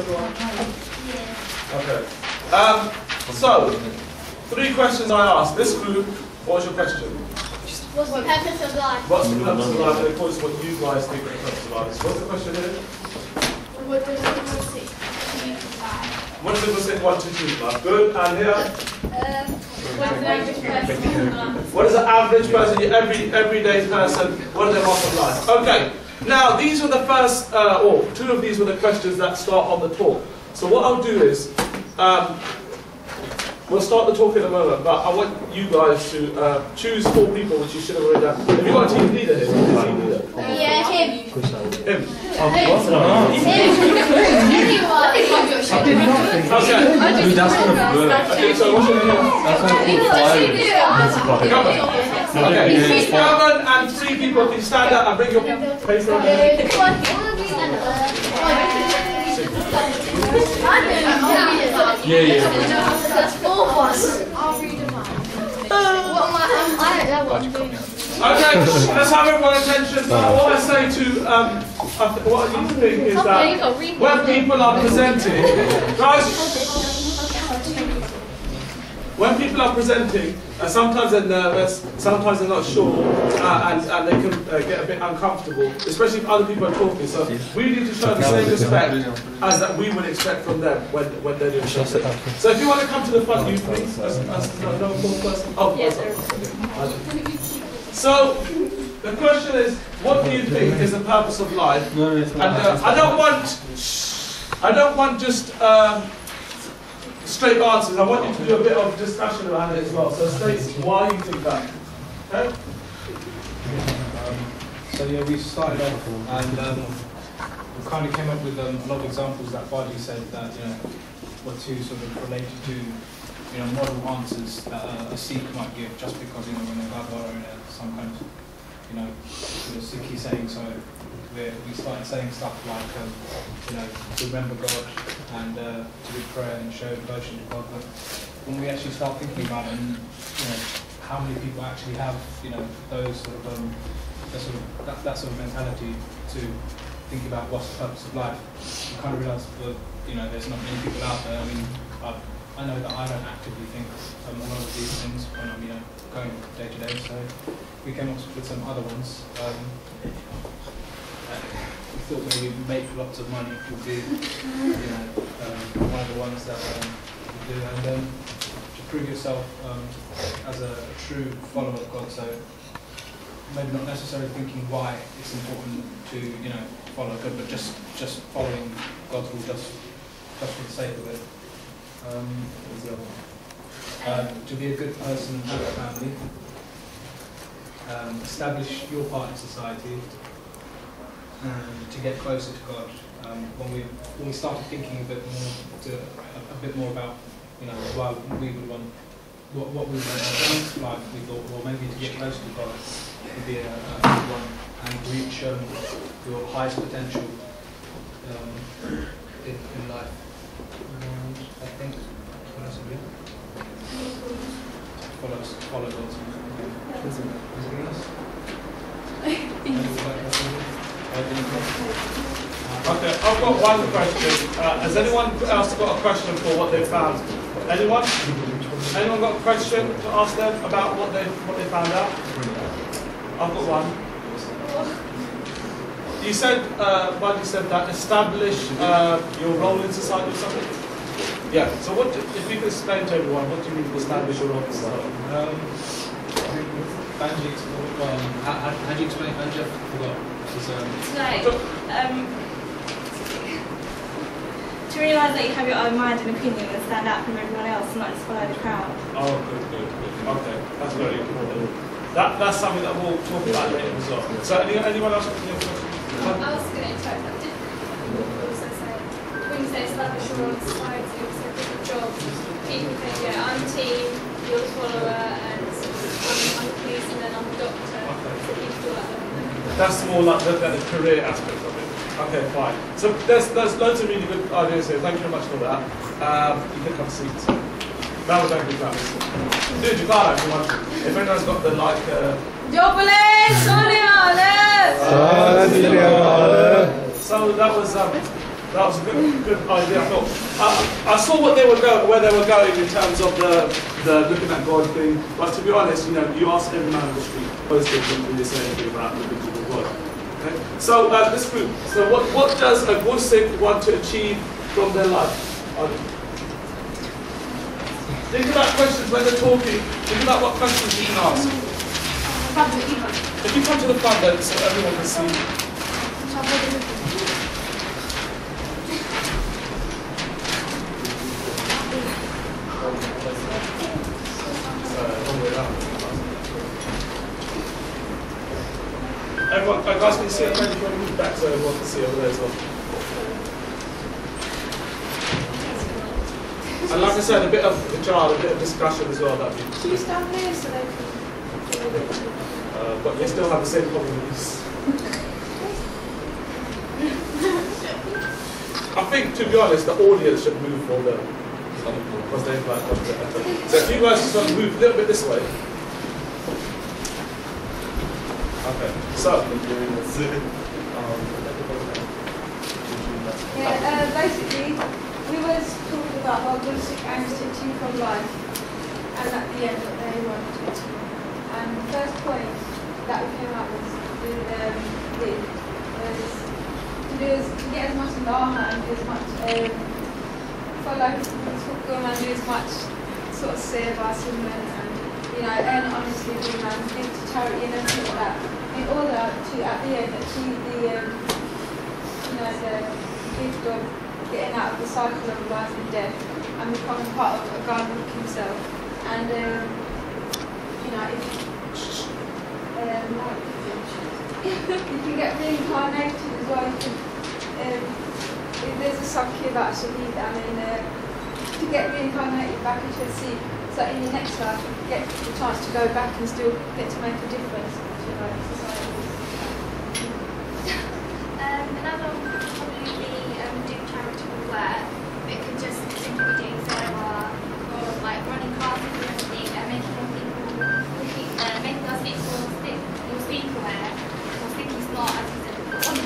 everyone? Yeah. Okay. So, 3 questions I asked. This group, what was your question? What's the purpose of life? What's the purpose of life? And of course, what you guys think the purpose of life is. What's the question here? What does it say? What does it say? 1, 2, 3, life. Good. And here? What's the average person of life? What is the average person, your everyday person, what are their mark of life? Okay. Now, these were the first, or 2 of these were the questions that start on the talk. So what I'll do is, we'll start the talk in a moment, but I want you guys to choose 4 people, which you should have already done. Have you got a team leader here? Team leader? Yeah, him. Him. Anyone. Okay. Okay, so what's your name? Okay. Calvin and 3 people, can you stand up and bring your paper on there? Yeah. That's 4 of us. I'll read them out. I don't know what I'm doing. Okay, let's have everyone attention. What I say to, what I need to think is that when people are presenting, guys, when people are presenting, sometimes they're nervous, sometimes they're not sure, and they can get a bit uncomfortable, especially if other people are talking. So we need to show the same respect as that we would expect from them when they're doing something. So if you want to come to the front, you please, as no person. Oh, yes. So the question is, what do you think is the purpose of life? And I don't want just straight answers. I want you to do a bit of discussion around it as well. So state why you think that. Okay? So yeah, we started off and we kind of came up with a lot of examples that Bhai said that were too sort of related to model answers that a Sikh might give just because when they have our own some kind of sort of Sikhi saying. So we started saying stuff like to remember God and to do prayer and show devotion to God. But when we actually start thinking about it, and how many people actually have those sort of that sort of mentality to think about what's the purpose of life, we kind of realise that there's not many people out there. I mean, I know that I don't actively think a lot of these things when I'm going day to day. So we came up with some other ones. We thought maybe make lots of money would be one of the ones that we do, and to prove yourself as a true follower of God. So maybe not necessarily thinking why it's important to follow God, but just following God's rule just for the sake of it. To be a good person and have a family, establish your part in society, and to get closer to God. When we started thinking a bit more about why we would want what we would want in life, we thought, well, maybe to get closer to God would be a good one, and reach your highest potential in life. And I think what else have we done? Follow God's will. Anything else? Okay, I've got one question. Has anyone else got a question for what they found? Anyone? Anyone got a question to ask them about what they found out? I've got one. You said, Bhai said that establish your role in society or something? Yeah, so what, if you could explain to everyone, what do you mean establish your role in society? How do you explain Banji? I forgot. It's like, to realise that you have your own mind and opinion and stand out from everyone else and not just follow the crowd. Oh, good. Okay, that's very important. That's something that we'll talk about later as well. So anyone else? I was going to interrupt that. Also say, when you say establish your role in society, also different jobs, people think, yeah, I'm team, you're a follower, and I'm a police, and then I'm a doctor. Okay. So people feel like that. That's more like the career aspect of it. Okay, fine. So there's loads of really good ideas here. Thank you very much for that. You can have a seat. That was very good practice. Dude, you can't if you want to. If anyone's got the So that was That was a good idea. I thought I saw what they were going, where they were going in terms of the looking at God thing. But to be honest, you know, you ask every man on the street, most of them really say anything about looking to God. Okay? So this group. So what does a good Sikh want to achieve from their life? Think about questions when they're talking. Think about what questions you can ask. If you come to the front then, so everyone can see. Everyone, guys, can you see it? Maybe if you want to move back so everyone can see over there as well. And like I said, a bit of discussion as well. That Should we stand there so they can? But you still have the same problem with this. I think, to be honest, the audience should move for them. Because they've like got a bit better. So if you guys just want to move a little bit this way. Okay, so. Yeah, basically, we was talking about what good Sikh aims to achieve from life, and at the end what they want to achieve. And the first point that we came up with was to get as much dharma and do as much follow Hukum and do as much sort of seva, sunnah, and earn honestly, and give to charity and everything like that, in order to at the end achieve the gift of getting out of the cycle of life and death and becoming part of a God himself. And you can get reincarnated as well. You can, if there's a sakya that Shaheed, to get reincarnated back into a Sikh, so in your next life you get the chance to go back and still get to make a difference to society. Another one would probably be doing charitable work. It could just simply be doing seva or like running classes and everything and making people making us more Sikh aware, or Sikh smart as you said before,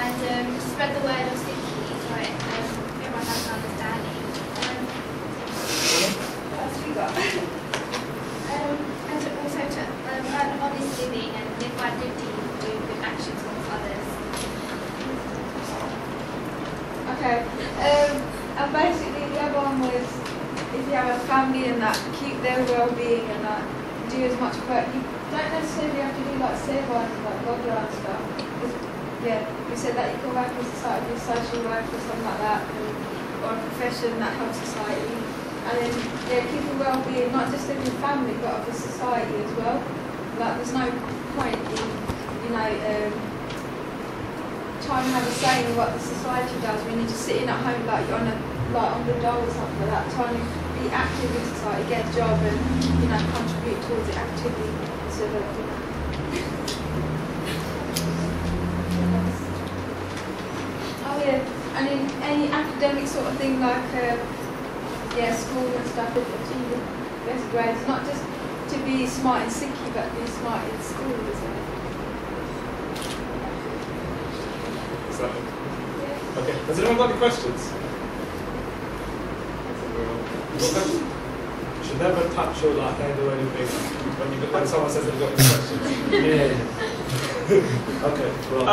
and spread the word of Sikhi so everyone has an understanding. What else we got? And also to earn honest living and live by good deeds, do good actions towards others. Okay, and basically the other one was if you have a family and that, keep their well-being and that, do as much work. You don't necessarily have to do like seva and like Godra and stuff. Yeah, we said that you come back in society with social work or something like that, or a profession that helps society. And then keep your well-being, not just in your family but of the society as well. Like there's no point in trying to have a say in what the society does when you're just sitting at home like you're on the dole or something like that, trying to be active in society, get a job and contribute towards it actively instead of Oh yeah, and in any academic sort of thing like school and stuff, achieving best grades, not just to be smart in Sikhi but be smart in school as well. Okay, has anyone got any questions? You should never touch your hand or anything when someone says they've got any questions. Yeah. Okay. Well, I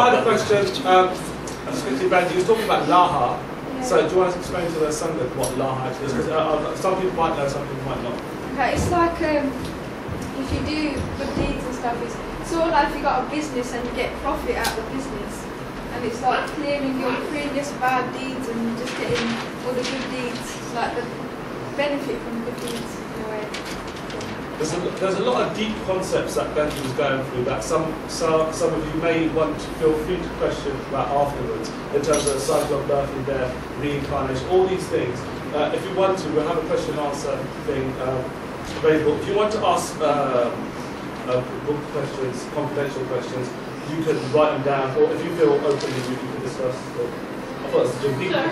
had a question. Just quickly, Ben, you were talking about Laha. Yeah. So do you want to explain to the Sangha what Laha actually is? Because some people might know, some people might not. Okay, it's like if you do good deeds and stuff, it's sort of like if you got a business and you get profit out of the business. And it's like clearing your previous bad deeds and just getting all the good deeds. It's like the benefit from good deeds in a way. There's a lot of deep concepts that Benji was going through that some of you may want to feel free to question about afterwards in terms of the cycle of birth and death, reincarnation, all these things. If you want to, we'll have a question and answer thing available. If you want to ask book questions, confidential questions, you can write them down, or if you feel openly, you can discuss. I thought it was Jim Beaver.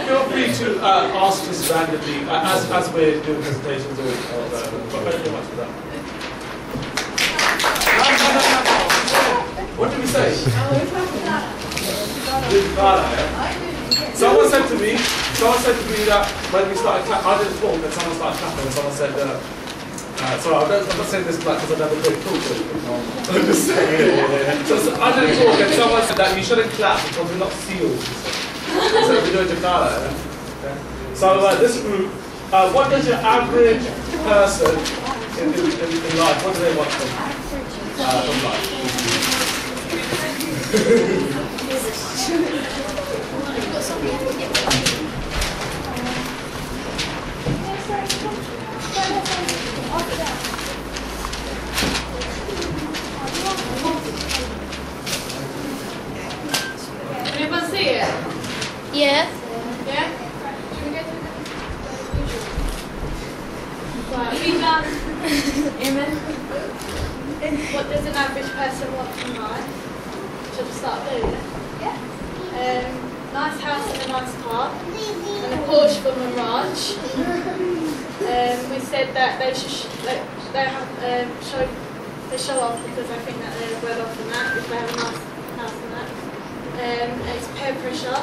Feel free to ask just randomly as we're doing presentations. But thank you very much for that. say? Someone said to me that when we started clapping, I didn't talk, and someone started clapping, and someone said, sorry, I'm not saying this because I never did talk to you. I'm just saying, So I didn't talk, and someone said that you shouldn't clap because we're not seals. So we're doing Jakarta. Okay? So this group, what does your average person in life, what do they want from life? Anyone see it? Yeah. Yeah? Should we go through the Right, we've done what does an average person want from life? Should we start doing it? Yeah. Nice house and a nice car, and a Porsche from a ranch. We said that they should show off because I think that they're well off in that if they have a nice house and that. It's peer pressure.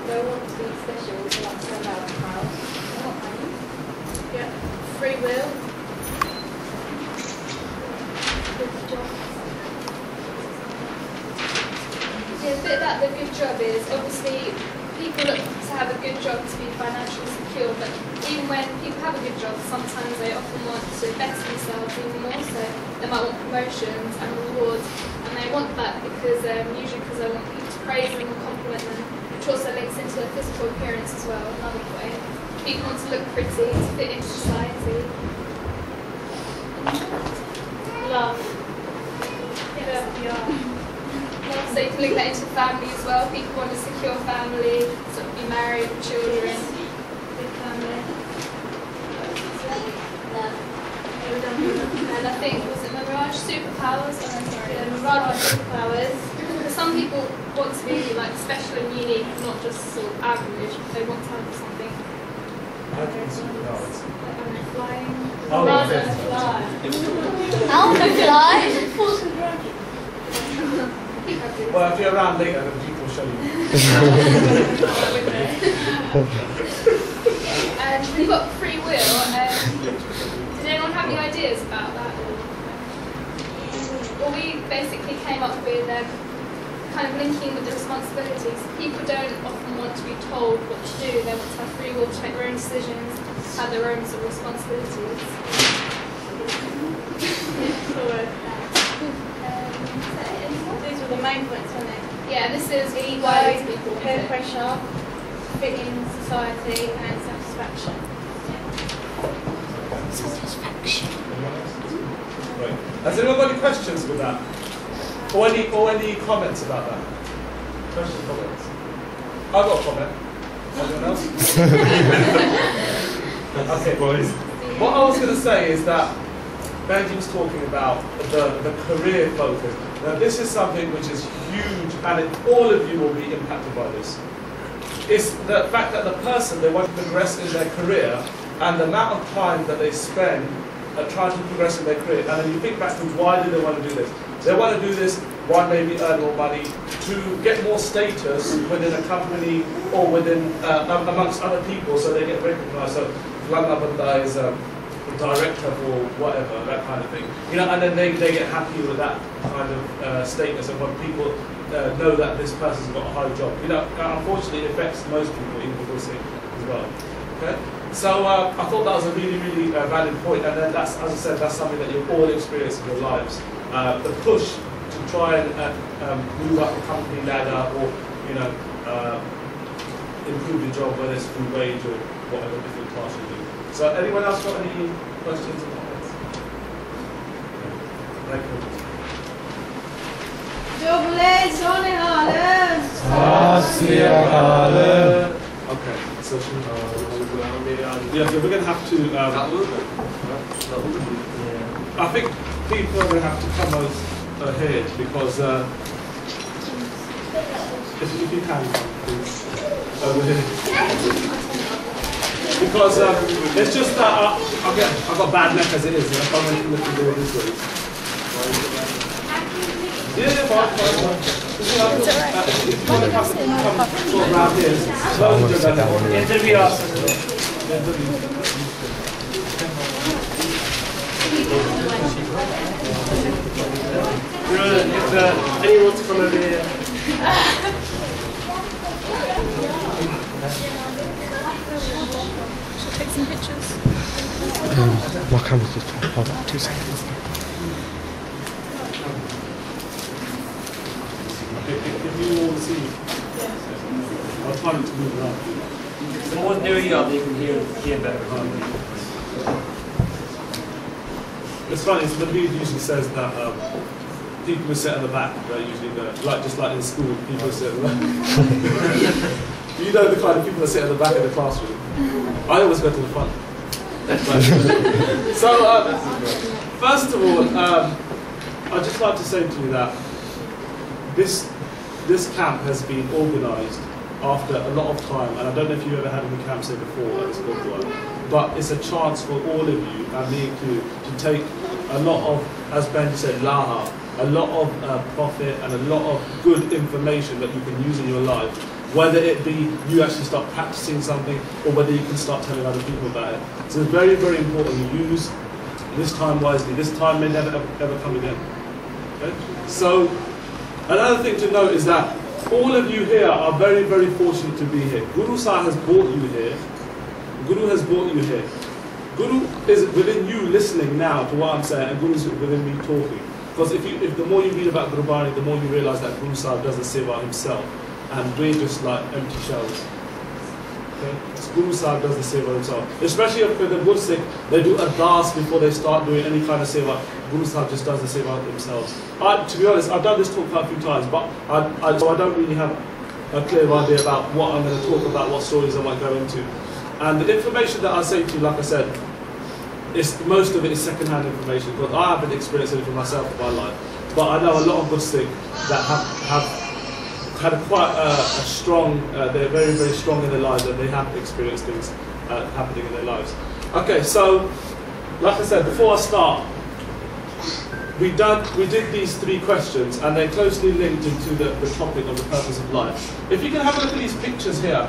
They want to be special, so like sell out the house. They want money. Yeah. Free will. Yeah, the bit about the good job is obviously people look to have a good job to be financially secure, but even when people have a good job, sometimes they often want to better themselves even more, so they might want promotions and rewards, and they want that because usually because they want people to praise them and compliment them, which also links into their physical appearance as well, another way. People want to look pretty, to fit into society. Love. Yeah. So you can link that into family as well. People want a secure family, sort of be married, with children, big family. And I think, was it Mirage Superpowers? Yeah, Mirage Superpowers. Because some people want to be like special and unique, not just sort of average. They want to have something. Superpowers. Flying. Oh, Rather yes. fly. I'll fly. Well, if you're around later, then people will show you. And we've got free will. Did anyone have any ideas about that? Well, we basically came up with kind of linking with the responsibilities. People don't often want to be told what to do. They want to have free will to make their own decisions, have their own sort of responsibilities. These were the main points, weren't they? Yeah, this is Ego, peer pressure, fit in society, and satisfaction. Satisfaction. Right. Has anyone got any questions with that? Or any comments about that? Questions, comments? I've got a comment. Anyone else? Okay, boys. What I was going to say is that Benji was talking about the career focus. Now this is something which is huge, and all of you will be impacted by this. It's the fact that the person, they want to progress in their career, and the amount of time that they spend trying to progress in their career. And then you think back to why do they want to do this? They want to do this, one, maybe earn more money, to get more status within a company or within amongst other people, so they get recognised. So Banda is a director or whatever, that kind of thing. You know, and then they get happy with that kind of status, and when people know that this person's got a high job. You know, unfortunately it affects most people, even Vijay Singh as well. Okay? So I thought that was a really, really valid point, and then that's, as I said, that's something that you've all experienced in your lives. The push to try and move up the company ladder, or you know, improve your job, whether it's through wage or whatever different tasks you do. So anyone else got any questions or comments? Thank you. Okay, so yeah, we're going to have to. I think people are going to have to come here because if you can, please, over here. Because it's just that I've got bad neck as it is. You know, if I went to look at all this way. Yeah, fine. If you want to come sort of around here, interview us. If anyone wants to come over here. Should I take some pictures? My camera's just hold on 2 seconds. If you all see, I'll try to move around. The more near you are, they can hear better. It's funny, so the lead usually says that people who sit at the back, usually just like in school, people sit at the back. You know the kind of people that sit at the back of the classroom. I always go to the front. So, first of all, I'd just like to say to you that this camp has been organised after a lot of time, and I don't know if you've ever had any camps here before at this one, but it's a chance for all of you and me to take a lot of, as Ben said, laha, a lot of profit and a lot of good information that you can use in your life, whether it be you actually start practicing something or whether you can start telling other people about it. So it's very, very important you use this time wisely. This time may never ever come again. Okay? So another thing to note is that all of you here are very, very fortunate to be here. Guru Sahib has brought you here. Guru has brought you here. Guru is within you listening now to what I'm saying, and Guru is within me talking. Because if the more you read about Guru Bani, the more you realise that Guru Sahib doesn't say about himself, and we're just like empty shells. Okay? So Guru Sahib doesn't say about himself. Especially if the Gursikh, they do ardas before they start doing any kind of seva. Guru Sahib just doesn't say about themselves. To be honest, I've done this talk quite a few times, but so I don't really have a clear idea about what I'm going to talk about, what stories I might go into. And the information that I say to you, like I said, most of it is second-hand information, because I haven't experienced it for myself in my life. But I know a lot of Gursikh that have had quite a strong, they're very, very strong in their lives, and they have experienced things happening in their lives. Okay, so, like I said, before I start, we did these 3 questions, and they're closely linked into the topic of the purpose of life. If you can have a look at these pictures here.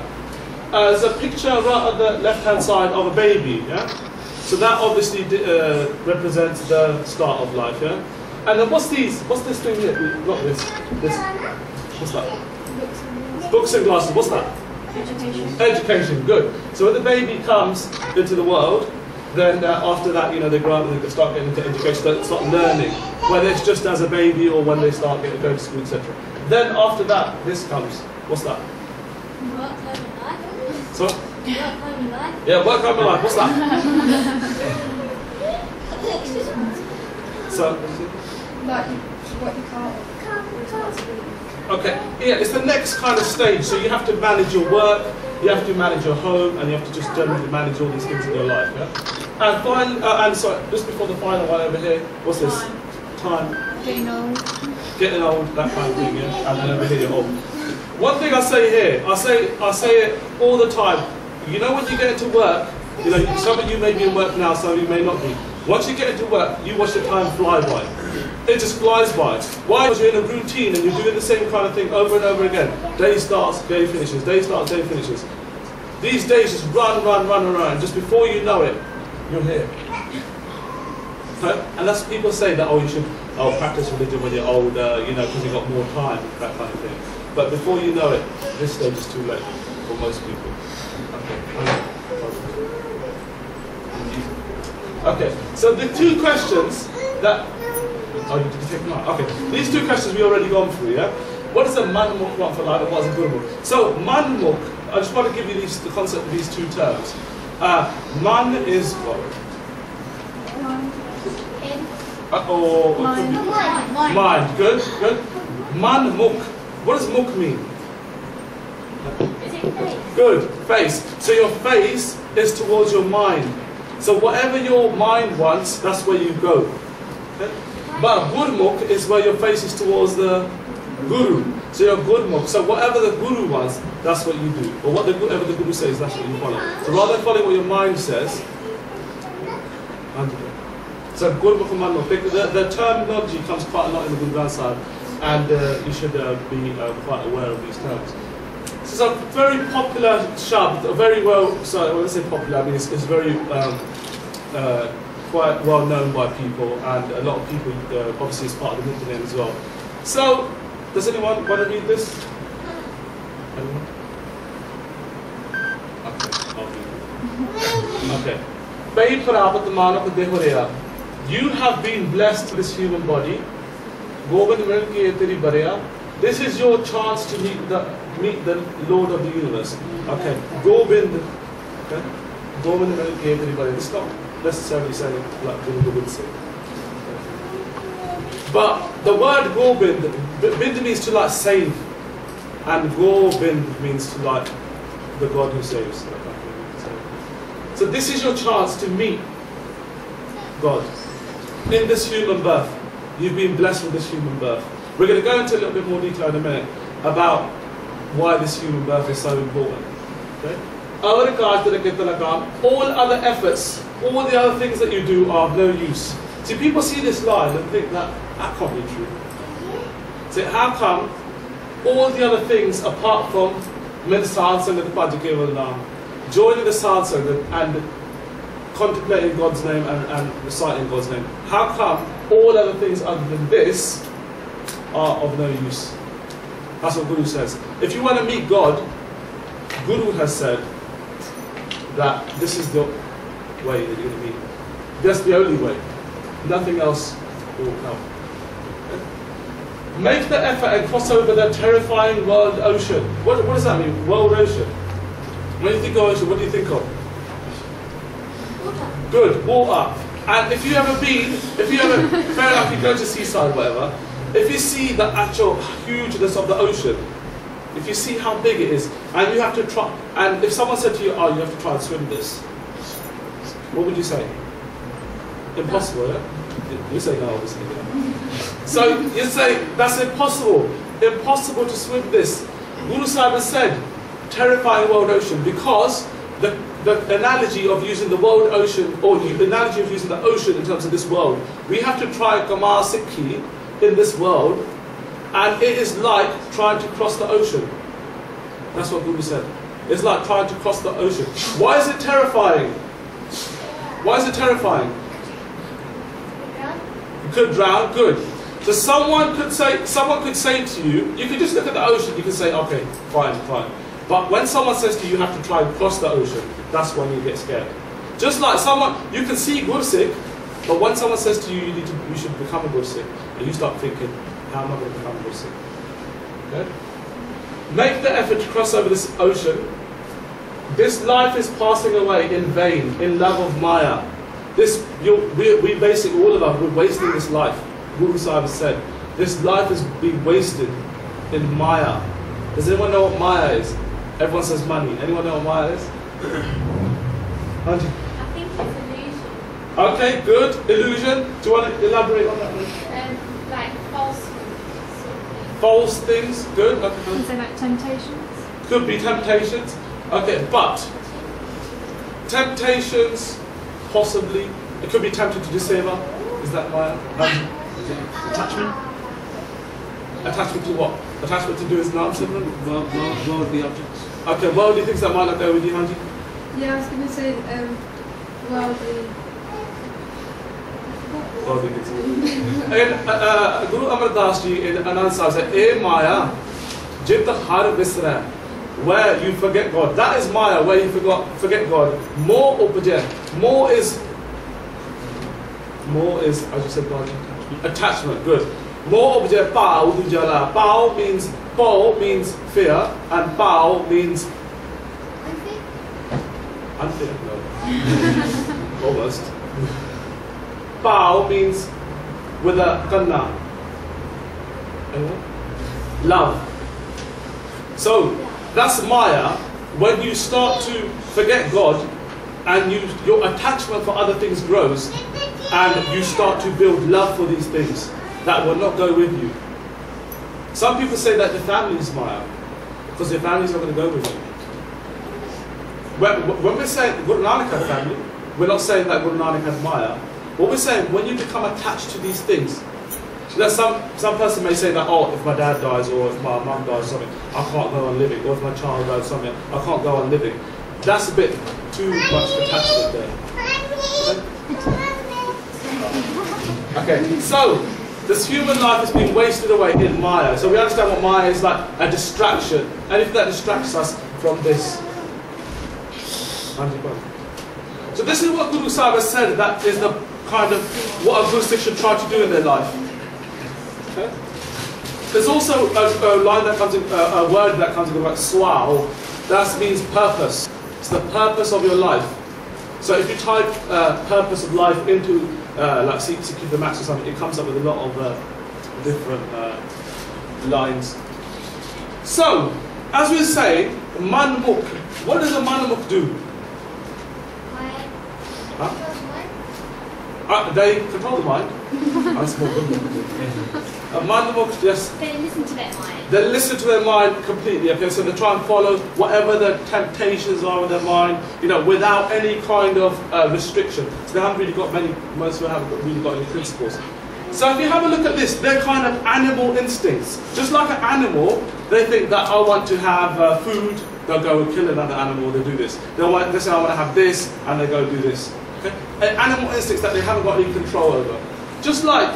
There's a picture right on the left-hand side of a baby, yeah? So that obviously represents the start of life, yeah? And then what's this thing here? Not this. What's that? Books and glasses. What's that? Education. Education, good. So when the baby comes into the world, then after that, you know, they grow up and they start getting into education, they start learning, whether it's just as a baby or when they start going to school, etc. Then after that, this comes. What's that? Work, home and life. So? Work, home and life. Yeah, work, home and life. What's that? So? Like what you can't. Responsibility. Okay, yeah, it's the next kind of stage. So you have to manage your work, you have to manage your home, and you have to just generally manage all these things in your life, yeah? And finally, sorry, just before the final one over here, what's this? Time. Getting old. Getting old, that kind of thing, yeah? And then over here, you're old. One thing I say here, I say it all the time. You know when you get into work, you know, some of you may be in work now, some of you may not be. Once you get into work, you watch the time fly by. It just flies by. Why? Because you're in a routine and you're doing the same kind of thing over and over again. Day starts, day finishes, day starts, day finishes. These days just run. Just before you know it, you're here. Okay? And that's what people say that, oh, you should practice religion when you're older, you know, because you've got more time, that kind of thing. But before you know it, this stage is too late for most people. Okay, so the 2 questions that... Oh, you did take them out? Okay, these 2 questions we already gone through, yeah? What is a manmuk for life and what is a gurmuk? So, manmuk, I just want to give you the concept of these 2 terms. Man is what? Mind. Good. Manmuk. What does muk mean? Is it face? Good, face. So your face is towards your mind. So whatever your mind wants, that's where you go. Okay? But gurmuk is where your face is towards the guru. So your gurmuk. So whatever the guru wants, that's what you do. Or whatever the Guru says, that's what you follow. So rather than following what your mind says, so the terminology comes quite a lot in the Guru Granth Sahib, and you should be quite aware of these terms. This is a very popular shabd, very well, sorry, when I say popular, I mean it's very quite well known by people, and a lot of people obviously it's part of the nickname as well. So, does anyone want to read this? Anyone? Okay, I'll read it. You have been blessed with this human body. This is your chance to meet the Lord of the universe. Okay, Gobind. Okay, Gobind everybody. This is not necessarily saying like Guru Gobind Singh. But the word Gobind, Bind means to like save, and Gobind means to like the God who saves. So this is your chance to meet God in this human birth. You've been blessed with this human birth. We're going to go into a little bit more detail in a minute about why this human birth is so important. Okay? All other efforts, all the other things that you do are of no use. See, people see this line and think that can't be true. So how come all the other things apart from joining the Satsang and contemplating God's name and reciting God's name, how come all other things other than this are of no use? That's what Guru says. If you want to meet God, Guru has said that this is the way that you're going to meet Him. That's the only way. Nothing else will help. Make the effort and cross over the terrifying world ocean. What does that mean? World ocean. When you think of ocean, what do you think of? Good, water. And if you ever fair enough, you go to seaside, whatever, if you see the actual hugeness of the ocean, if you see how big it is, and you have to try, and if someone said to you, oh, you have to try and swim this, what would you say? Impossible, yeah? You say no, obviously. Yeah. So you say, that's impossible. Impossible to swim this. Guru Sahib has said, terrifying world ocean, because the analogy of using the world ocean, or the analogy of using the ocean in terms of this world, we have to try Kamar Sikhi in this world, and it is like trying to cross the ocean. That's what Guru said. It's like trying to cross the ocean. Why is it terrifying? Why is it terrifying? You could drown, good. So someone could say to you, you could just look at the ocean, you can say, okay, fine. But when someone says to you, you have to try and cross the ocean, that's when you get scared. Just like you can see Gursik, but when someone says to you, you should become a Gursik, and you start thinking, how am I going to become a Gursik? Okay? Make the effort to cross over this ocean. This life is passing away in vain, in love of Maya. We basically, all of us, we're wasting this life. Guru Sahib has said, this life is being wasted in Maya. Does anyone know what Maya is? Everyone says money. Anyone know what Maya is? I think it's illusion. Okay, good. Illusion. Do you want to elaborate on that? Like false things. Good. Okay. Can you say like temptations? Could be temptations. Okay, but temptations, possibly. It could be tempted to do seva. Is that Maya? Attachment. Attachment to what? Attachment to do is not worldly objects. Okay, worldly things that might not go with you, Hanji? Yeah, I was going to say worldly things. And Guru Amar Das Ji in Anand Sahib said, "E Maya, jit har visra," where you forget God. That is Maya, where you forget God. More upajay. More is, as you said, attachment. Good. More upajay pao dujala. Pao means fear, and pao means unfear. No. Almost. Pao means with a kanna. Love. So that's Maya. When you start to forget God, and your attachment for other things grows, and you start to build love for these things that will not go with you. Some people say that the family is Maya. because your family's not going to go with you. When we're saying Guru Nanak had family, we're not saying that Guru Nanak had Maya. What we're saying, when you become attached to these things, some person may say that, oh, if my dad dies or if my mum dies or something, I can't go on living, or if my child dies or something, I can't go on living. That's a bit too much attachment there. Okay, so this human life has been wasted away in Maya. So we understand what Maya is like, a distraction. Anything that distracts us from this. So this is what Guru Sahib has said, that is the kind of what a Guru Sikh should try to do in their life. Okay? There's also a line that comes in, a word that comes in about swa, or that means purpose. It's the purpose of your life. So if you type purpose of life into like CQ the Max or something, it comes up with a lot of different lines. So, as we say, manmukh. What does a manmukh do? Huh? They control the mind. That's more good. A manmukh, yes. They listen to their mind. They listen to their mind completely. Okay, so they try and follow whatever the temptations are in their mind, you know, without any kind of restriction. So they haven't really got many. Most of them haven't really got any principles. So if you have a look at this, they're kind of animal instincts. Just like an animal, they think that I want to have food. They'll go and kill another animal. They do this. They say I want to have this, and they go do this. Okay? Animal instincts that they haven't got any control over. Just like,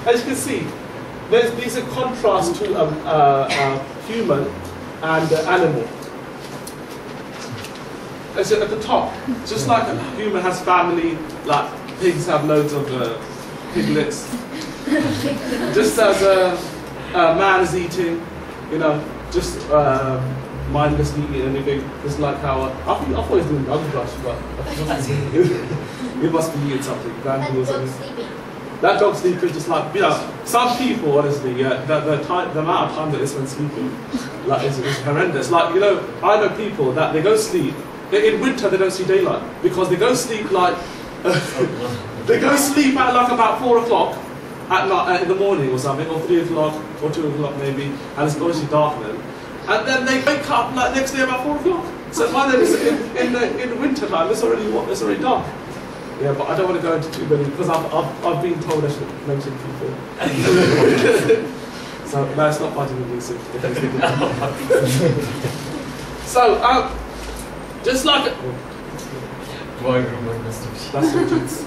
as you can see, these are contrasts to human and animal. As at the top, just like a human has family, like pigs have loads of piglets. Just as a man is eating, you know, just mindlessly eating anything. Just like how I thought he's doing dog brush, but he must be eating something. Bamboo or something. That dog sleeping just like, you know, some people, honestly, the amount of time that they spend sleeping, like, is horrendous. Like, you know, I know people that they go sleep, in winter they don't see daylight, because they go sleep like, they go sleep at like about 4 o'clock at night, in the morning or something, or 3 o'clock, or 2 o'clock maybe, and it's obviously dark then. And then they wake up like next day about 4 o'clock. So by then, in the winter time, it's already dark. Yeah, but I don't want to go into too many, because I've been told I should mention people. So no, it's not part of the music. So just like that's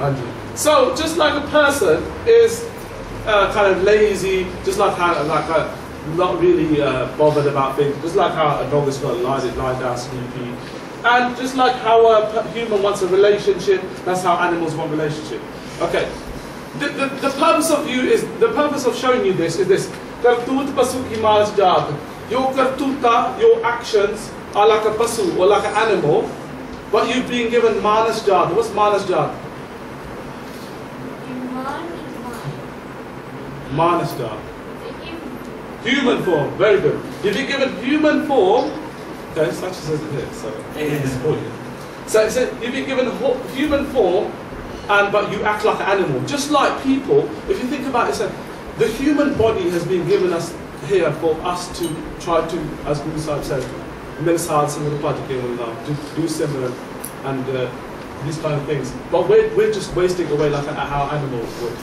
Andrew. So just like a person is kind of lazy, just like how not really bothered about things, just like how a dog is going to lie down sleepy. And just like how a human wants a relationship, that's how animals want a relationship. Okay. The purpose of the purpose of showing you this is this. Kartut pasu ki manas jaat. Your kartuta, your actions are like a pasu or like an animal, but you've been given manas jaat. What's manas jaat? Manas jaat. Human form. Very good. You've been given human form. Okay, such as it is, so it's important. So you've been given human form, but you act like an animal. Just like people, if you think about it, so the human body has been given us here for us to try to, as Guru Sahib said, do similar and these kind of things. But we're just wasting away like how animals would.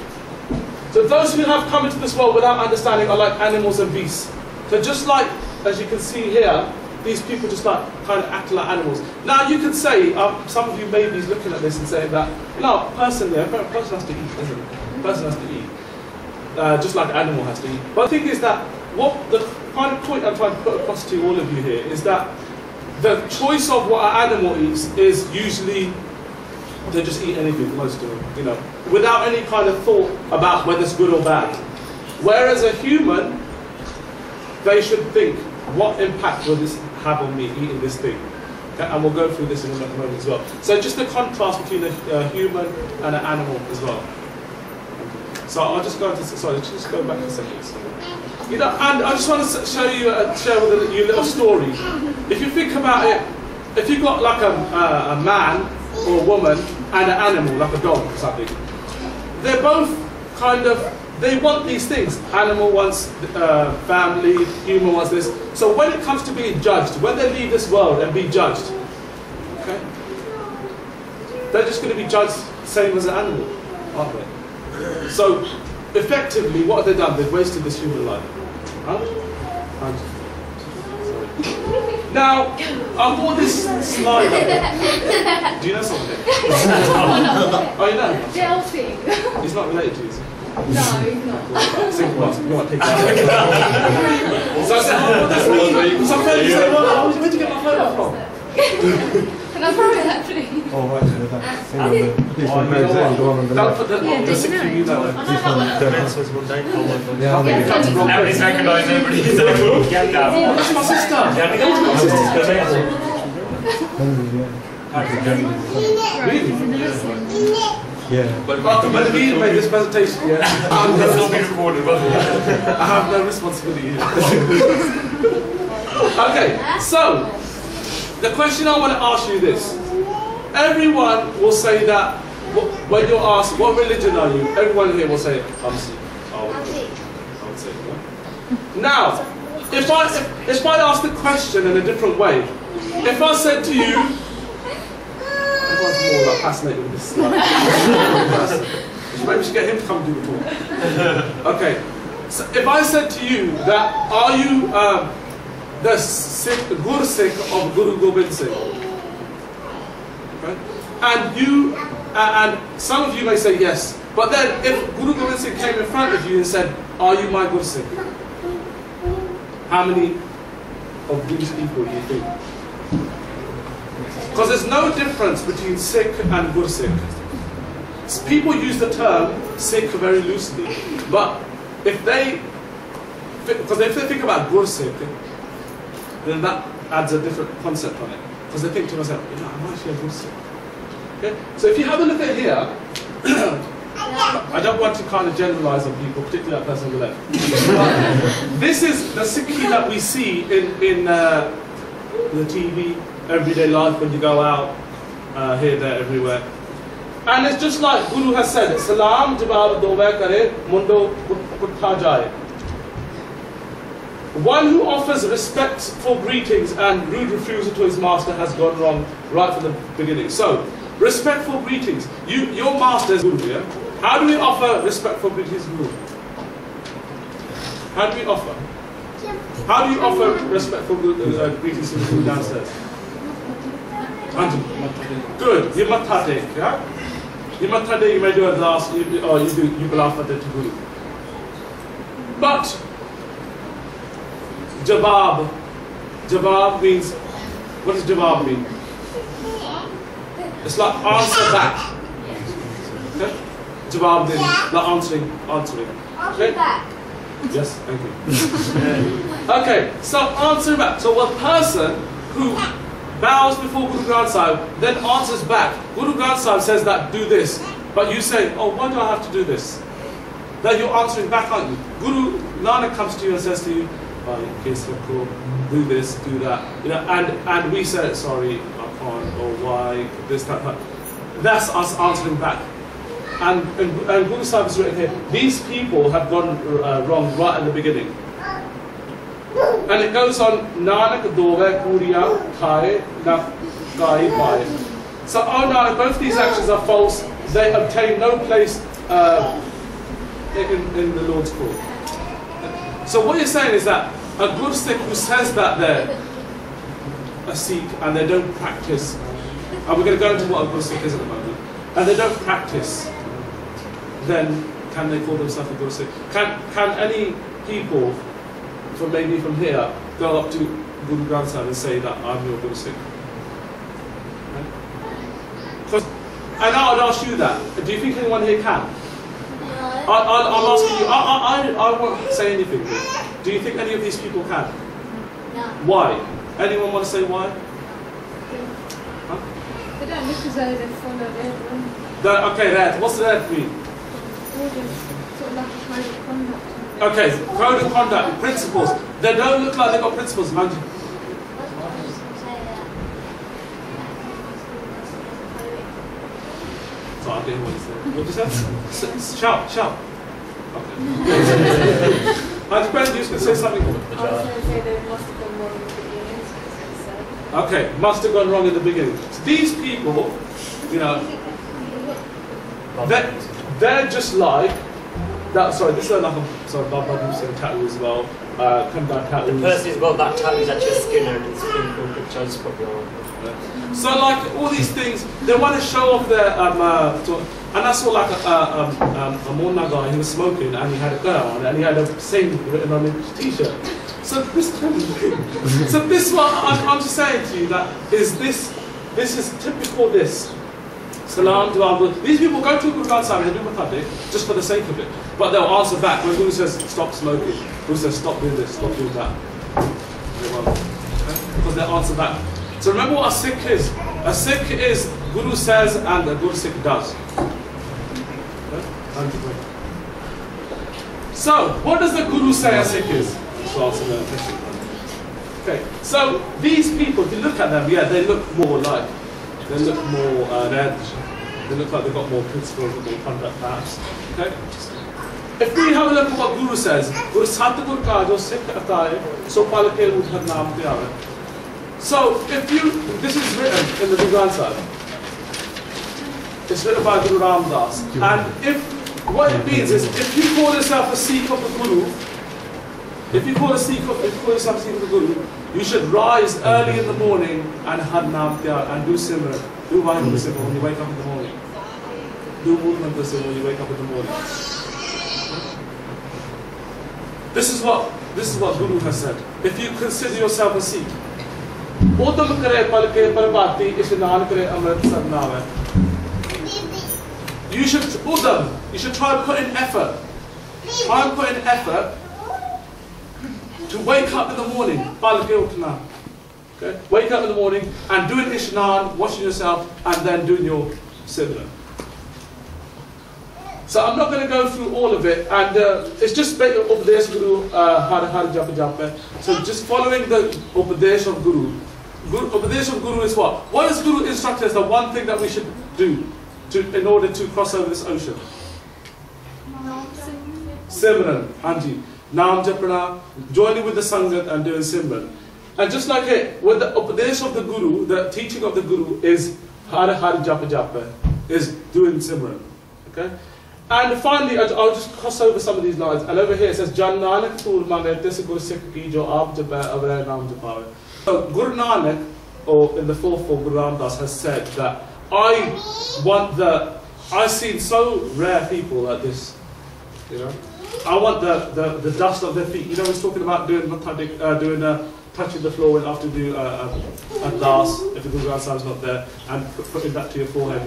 So those who have come into this world without understanding are like animals and beasts. So just like, as you can see here, these people just like kind of act like animals. Now you could say, some of you may be looking at this and saying that, no, personally, a person has to eat, isn't it? A person has to eat. Just like an animal has to eat. But the thing is that, what the kind of point I'm trying to put across to all of you here is that the choice of what an animal eats is usually, they just eat anything, most of them, you know, without any kind of thought about whether it's good or bad. Whereas a human, they should think, what impact will this have on me eating this thing? Okay, and we'll go through this in a moment as well. So just the contrast between a human and an animal as well. So I'll just go into, sorry, just go back a second. You know, and I just want to share with you a little story. If you think about it, if you've got like a man or a woman and an animal, like a dog or something, they're both kind of, they want these things. Animal wants family, human wants this. So when it comes to being judged, when they leave this world and be judged, okay, they're just going to be judged same as an animal, aren't they? So effectively, what have they done? They've wasted this human life. Huh? Now, I bought this slide up. Do you know something? Oh, you know? Delphine. He's not related to you. No, he's not. Single ones, you want to take that. So I said, oh, what does this mean? Some friends say, well, where'd you get my photo from? Can I borrow that, please? Oh, right, so that's Don't put the 60 views that way. Everybody's recognised, everybody's get that. That's my sister. Really? yeah. But when we made this presentation, yeah, It's not being recorded, but I have no responsibility. Okay, so the question I want to ask you this. Everyone will say that when you're asked, what religion are you? Everyone here will say, I'm Sikh. I would say, yeah. Now, if I ask the question in a different way, if I said to you, everyone's more like fascinated with this. Maybe we should get him to come do the talk. Okay, so if I said to you that, are you the Gur Sikh of Guru Gobind Singh? Okay. And you, and some of you may say yes, but then if Guru Gobind Singh came in front of you and said, are you my Gur Sikh? How many of these people do you think? Because there's no difference between Sikh and Gur Sikh. People use the term Sikh very loosely, but if they think about Gur Sikh, then that adds a different concept on it. Because they think to themselves, you know, I'm actually a Gur Sikh. Okay? So if you have a look at here, I don't want to kind of generalize on people, particularly that person on the left. But this is the Sikhi that we see in the TV, everyday life when you go out, here, there, everywhere. And it's just like Guru has said, Salam jawab dobe kare, mundo kutha jaye. One who offers respectful greetings and rude refusal to his master has gone wrong right from the beginning. So, respectful greetings. Your master is Guru, yeah? How do we offer respectful greetings to Guru? How do we offer? How do you offer respectful greetings to Guru downstairs? Good. You matade, yeah? You matade, you may do a glass, or you balafate to Guru. But Jawab. Jawab means, what does Jawab mean? It's like answer back. Okay? Jawab means like answering. Okay? Back. Yes, thank you. Okay, so answer back. So a person who bows before Guru Granth Sahib, then answers back. Guru Granth Sahib says that do this, but you say, oh, why do I have to do this? Then you're answering back, aren't you? Guru Nanak comes to you and says to you, do this, do that, you know, and we say, sorry, I can't, or why, this, that. That's us answering back. And Guru Sahib has written here, these people have gone wrong right at the beginning. And it goes on, Nanak dove kuriya khaye na kai paye. So, oh Nanak, both these actions are false. They obtain no place in the Lord's court. So what you're saying is that a Gur Sikh who says that they're a Sikh and they don't practice, and we're going to go into what a Gur Sikh is at the moment, and they don't practice, then can they call themselves a Gur Sikh? Can any people maybe from here go up to Guru Granth Sahib and say that I'm your Gur Sikh? Right? And I would ask you that. Do you think anyone here can? I'm asking you, I won't say anything here. Do you think any of these people can? No. Why? Anyone want to say why? Huh? They don't look as though they follow their Okay, that. What's that mean? sort of like a code of conduct. Okay, code of conduct, principles. They don't look like they've got principles, man. So I didn't want to say. What did you say? Shout. Okay. And Ben, you can say something. I was going to say they must have gone wrong in the beginning. Okay, must have gone wrong in the beginning. So these people, you know, they're just like that. Sorry, this is another. Sorry, Bob was saying tattoo as well. Come down tattoo. The person who's got that tattoo is actually a Skinner, and it's a pretty cool picture. I just put it on. So like all these things, they want to show off their and I saw like a Mona guy, he was smoking and he had a gun on and he had a saying written on his t-shirt. So this kind of thing. So this one, I'm just saying to you that this is typical this. Salam to Allah. These people go to a Guru Sahib and they do mutadik just for the sake of it. But they'll answer back when Guru says stop smoking. Guru says stop doing this, stop doing that. Because they'll answer back. So remember what a Sikh is. A Sikh is Guru says and a good Sikh does. So, what does the Guru say a Sikh is? Okay, so these people, if you look at them, yeah, they look more like, they look like they've got more principles and more conduct perhaps. Okay? If we have a look at what Guru says, Guru Satgur ka jo Sikh ata hai, so pal ke udhar naam pe aave. So, if you, this is written in the Guru Granth Sahib. It's written by Guru Ram Das. And if, what it means is, if you call yourself a Sikh of the Guru, if you call yourself a Sikh of the Guru, you should rise early in the morning and had naam pyar and do simran. Do Vaheguru simran when you wake up in the morning. Do movement simran when you wake up in the morning. This is what Guru has said. If you consider yourself a Sikh, Udam kare palke parvati ishnan kare amrit sarnaam. You should try and put in effort. Try and put in effort to wake up in the morning. Palke utna. Okay? Wake up in the morning and do an ishnan, washing yourself, and then doing your simran. So I'm not going to go through all of it, and it's just Upadesh Guru Har Japa Japa. So just following the Upadesh of Guru. Upadesh of Guru is what? What does Guru instruct us? The one thing that we should do in order to cross over this ocean? Simran, Anji. Naam Japana, joining with the Sangat and doing Simran. And just like it, with the Upadesh of the Guru, the teaching of the Guru is Har Japa Japa, is doing Simran. Okay? And finally, I'll just cross over some of these lines. And over here it says, Jan Nanak Tool Mane Tis Guru Sikh Ki Jo Aap Japa Avray Naam Japawe. So Guru Nanak, or in the fourth form, Guru Ram Das has said that I've seen so rare people like this, you know. I want the dust of their feet. You know, he's talking about doing touching the floor after you do a glass, if the Guru Granth Sahib is not there, and putting that to your forehead.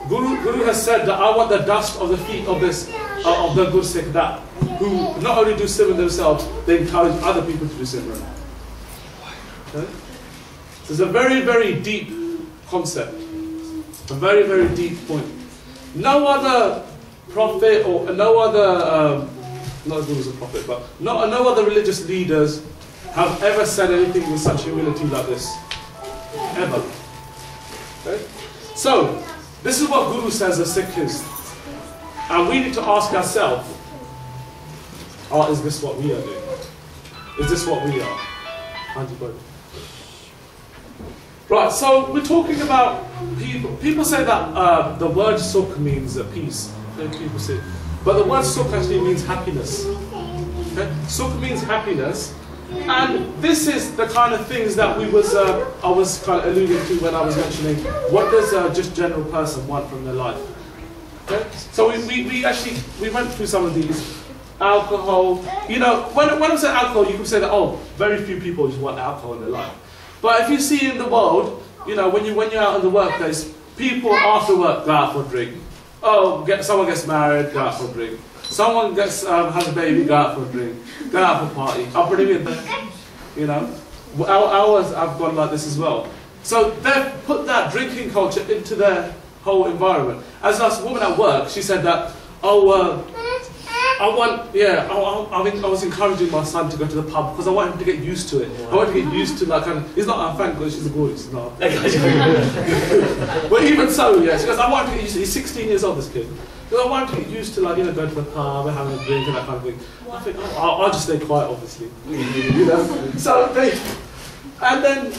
Guru has said that I want the dust of the feet of the good Sikh that who not only do Simran themselves, they encourage other people to do Simran. Okay? So it's a very, very deep concept, a very, very deep point. No other prophet or no other, not Guru is a prophet, but no other religious leaders have ever said anything with such humility like this, ever. Okay? So, this is what Guru says a Sikh is. And we need to ask ourselves, is this what we are doing? Is this what we are? Right, so we're talking about people. People say that the word Sukh means peace. Okay, people say. But the word Sukh actually means happiness. Okay? Sukh means happiness. And this is the kind of things that I was kind of alluding to when I was mentioning what does a just general person want from their life. Okay? So we went through some of these. Alcohol, you know, when I say alcohol, you can say that, very few people just want alcohol in their life. But if you see in the world, you know, when you're out in the workplace, people after work go out for a drink. Someone gets married, go out for a drink. Someone has a baby, go out for a drink. Go out for a party. You know, ours have gone like this as well. So they've put that drinking culture into their whole environment. As last woman at work, she said that, I was encouraging my son to go to the pub because I want him to get used to it. I want him to get used to he's not a fan because she's a boy, she's not. But even so, yeah, she goes, I want him to get used to it. He's 16 years old, this kid. Because I want him to get used to going to the pub and having a drink and that kind of thing. I think, I'll just stay quiet, obviously. So and then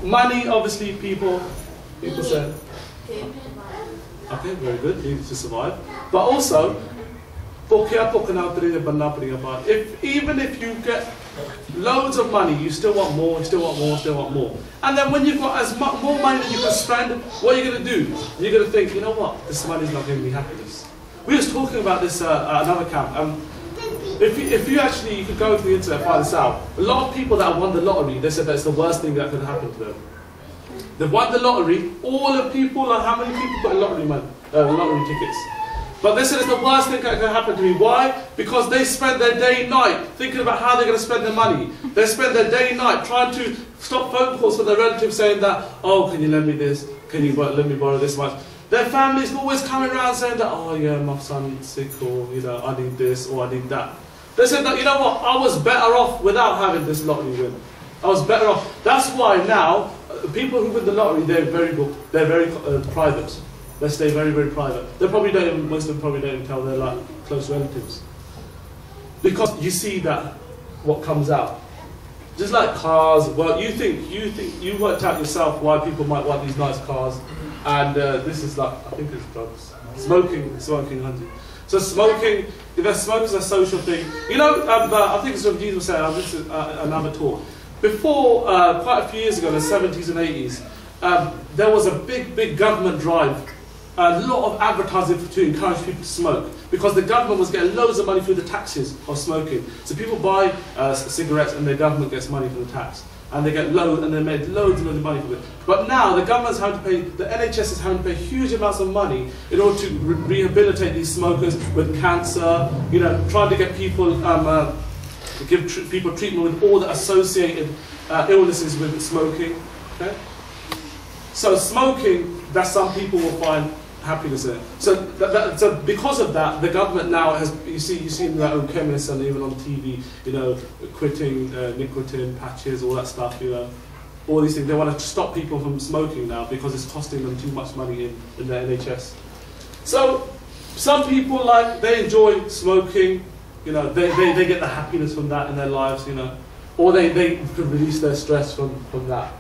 money, obviously, people say, okay, very good, needed to survive. But also, even if you get loads of money, you still want more, and still want more, and still want more. And then when you've got as much more money that you can spend, what are you going to do? You're going to think, you know what, this money's not giving me happiness. We were talking about this at another camp. If you could go to the internet and find this out, a lot of people that have won the lottery, they said that's the worst thing that could happen to them. They've won the lottery, all the people, how many people got lottery tickets? But they said it's the worst thing that can happen to me. Why? Because they spend their day and night thinking about how they're going to spend their money. They spend their day and night trying to stop phone calls from their relatives saying that, oh, can you lend me this? Can you let me borrow this much? Their families always coming around saying that, oh yeah, my son's sick, or I need this, or I need that. They said that, you know what, I was better off without having this lottery win. I was better off. That's why now, people who win the lottery, they're very private. They stay very, very private. Most of them probably don't even tell their close relatives. Because you see that, what comes out. Just like cars, well, you worked out yourself why people might want these nice cars. And this is I think it's drugs. Smoking, honey. So smoking, smoking's a social thing. I think it's what Jesus was saying, this is another talk. Before, quite a few years ago, in the 70s and 80s, there was a big government drive, a lot of advertising to encourage people to smoke, because the government was getting loads of money through the taxes of smoking. So people buy cigarettes and the government gets money from the tax. And they get loads, and they made loads of money from it. But now the government's having to pay, the NHS is having to pay huge amounts of money in order to rehabilitate these smokers with cancer, trying to get people, give people treatment with all the associated illnesses with smoking. Okay? So smoking, that some people will find happiness in it. So because of that, the government now has, you see in their own chemists and even on TV, quitting nicotine patches, all that stuff, all these things. They want to stop people from smoking now because it's costing them too much money in the NHS. So some people they enjoy smoking, they get the happiness from that in their lives, or they can release their stress from that.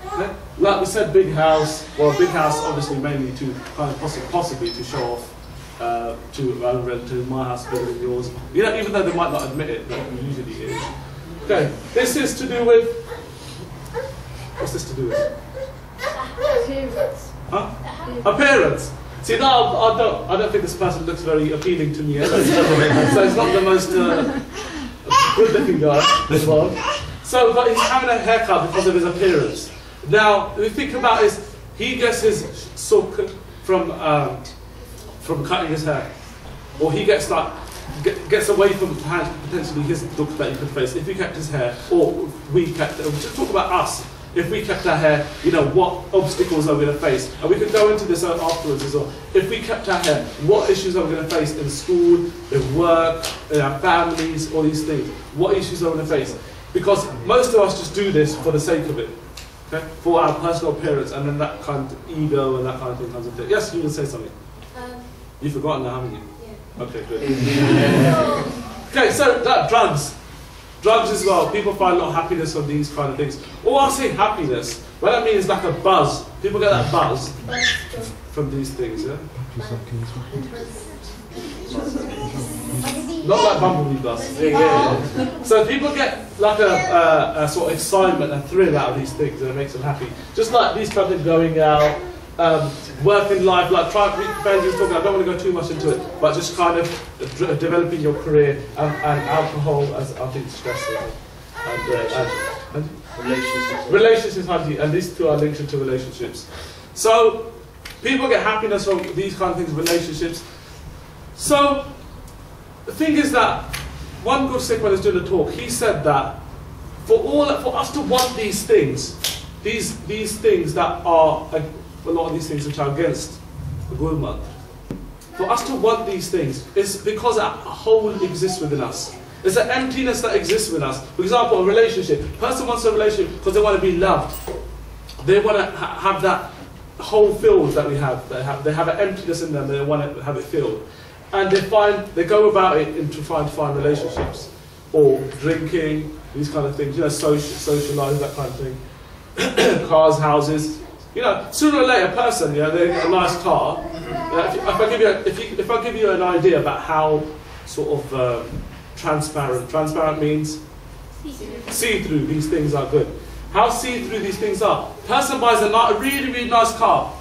Okay? Like we said, big house. Well, big house obviously mainly to kind of possibly to show off to relatives. My house is bigger than yours. Even though they might not admit it, but it usually is. Okay, this is to do with. What's this to do with? Appearance. Huh? Appearance. See, no, I don't think this person looks very appealing to me. So it's not the most good-looking guy as well. So, but he's having a haircut because of his appearance. Now, if you think about it, he gets his soak from cutting his hair, or he gets gets away from potentially his look that he could face if he kept his hair, or we kept. Just talk about us. If we kept our hair, what obstacles are we going to face? And we could go into this afterwards as well. If we kept our hair, what issues are we going to face in school, in work, in our families, all these things? What issues are we going to face? Because most of us just do this for the sake of it. Okay? For our personal appearance, and then that kind of ego and that kind of thing comes into it. Yes, you will say something. You've forgotten now, haven't you? Yeah. Okay, good. Okay, so drugs. Drugs as well. People find a lot of happiness from these kind of things. Or I say happiness, what I mean is like a buzz. People get that buzz from these things, yeah? Not like bumblebee buzz. Yeah. So people get like a sort of excitement and thrill out of these things, and it makes them happy. Just like these kind of things, going out, working life, like talking, I don't want to go too much into it, but just kind of developing your career, and alcohol, as I think, stress and relationships, and these two are linked into relationships. So people get happiness from these kind of things, relationships. So the thing is that one good Sikh, when he was doing a talk, he said that for us to want these things, these things that are a lot of these things which are against the Gurmat, for us to want these things, is because a hole exists within us. It's an emptiness that exists within us. For example, a relationship. A person wants a relationship because they want to be loved. They want to have that hole filled that we have. They have an emptiness in them. They want to have it filled, and they go about it to find relationships, or drinking, these kind of things. You know, socialize, that kind of thing. Cars, houses. You know, sooner or later, a person, you know, they get a nice car. If I give you an idea about how sort of transparent means see-through. These things are good. How see-through these things are. Person buys a really, really nice car.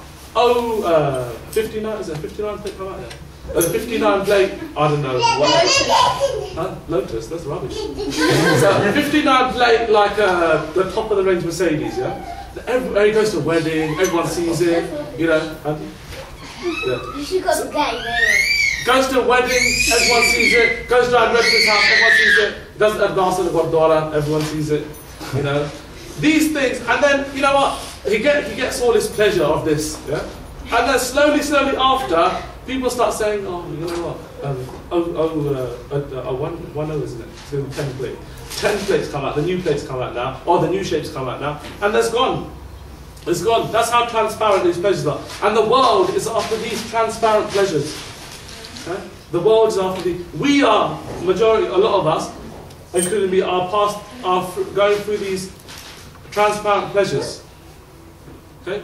59, is it a 59 plate come out there? A 59 plate, I don't know what. Lotus, that's rubbish. So 59 plate, like the top of the range Mercedes, yeah? He goes to a wedding, everyone sees it, you know. Yeah. You should go to gay, Goes to a wedding, everyone sees it. Goes to a relative's house, everyone sees it. Does a dance at the Gurdwara, everyone sees it. You know, these things, and then you know what? He gets all his pleasure of this, yeah. And then slowly after, people start saying, oh, you know what? One isn't it? It's going to be 10 plates. 10 plates come out. The new plates come out now, or the new shapes come out now, and that's gone. It's gone. That's how transparent these pleasures are. And the world is after these transparent pleasures. Okay? The world is after these. We are, a lot of us, including me, are going through these transparent pleasures. Okay?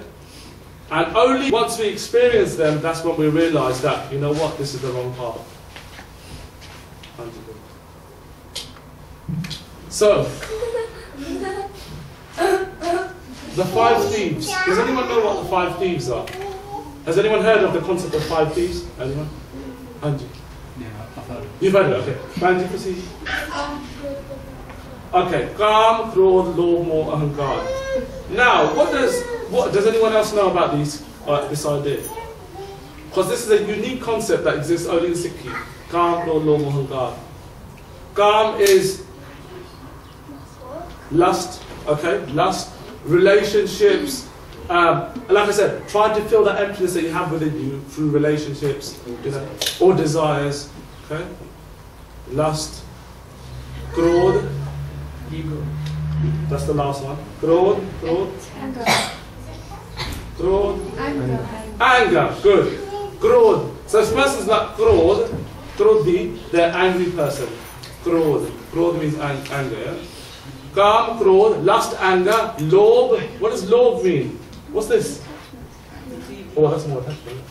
And only once we experience them, that's when we realise that, you know what, this is the wrong path. So, the 5 thieves. Does anyone know what the 5 thieves are? Has anyone heard of the concept of 5 thieves? Anyone? Anji? Yeah, I've heard of it. You've heard of it, okay. Anji, proceed. Okay, Kam, Krodh, Lobh, Moh, Ahankar. Now, what does anyone else know about this idea? Because this is a unique concept that exists only in Sikhi. Kam, Krodh, Lobh, Moh, Ahankar. Kam is lust, okay, lust, relationships. Like I said, try to fill that emptiness that you have within you through relationships, you know, or desires. Okay, lust, Krodh, ego. That's the last one. Krodh, anger. Good. Krodh. So this person's not Krodh, Krodhi, they're angry person. Krodh. Krodh means anger. Yeah? Kam, Krodh, lust, anger. Lobh. What does lobh mean? What's this? Oh, that's more attachment.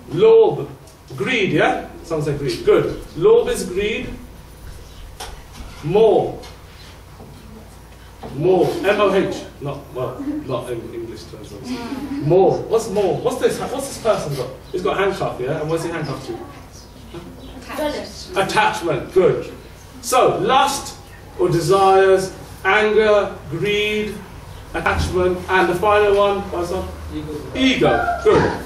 Lobh. Greed, yeah? Someone say greed. Good. Lobh is greed. Moh. Moh. M-O-H. Not in English terms. Moh. What's moh? What's this person got? He's got a handcuff, yeah? And what's he handcuffed to? Attachment. Good. So, lust or desires, anger, greed, attachment, and the final one, what's that? Ego. Good.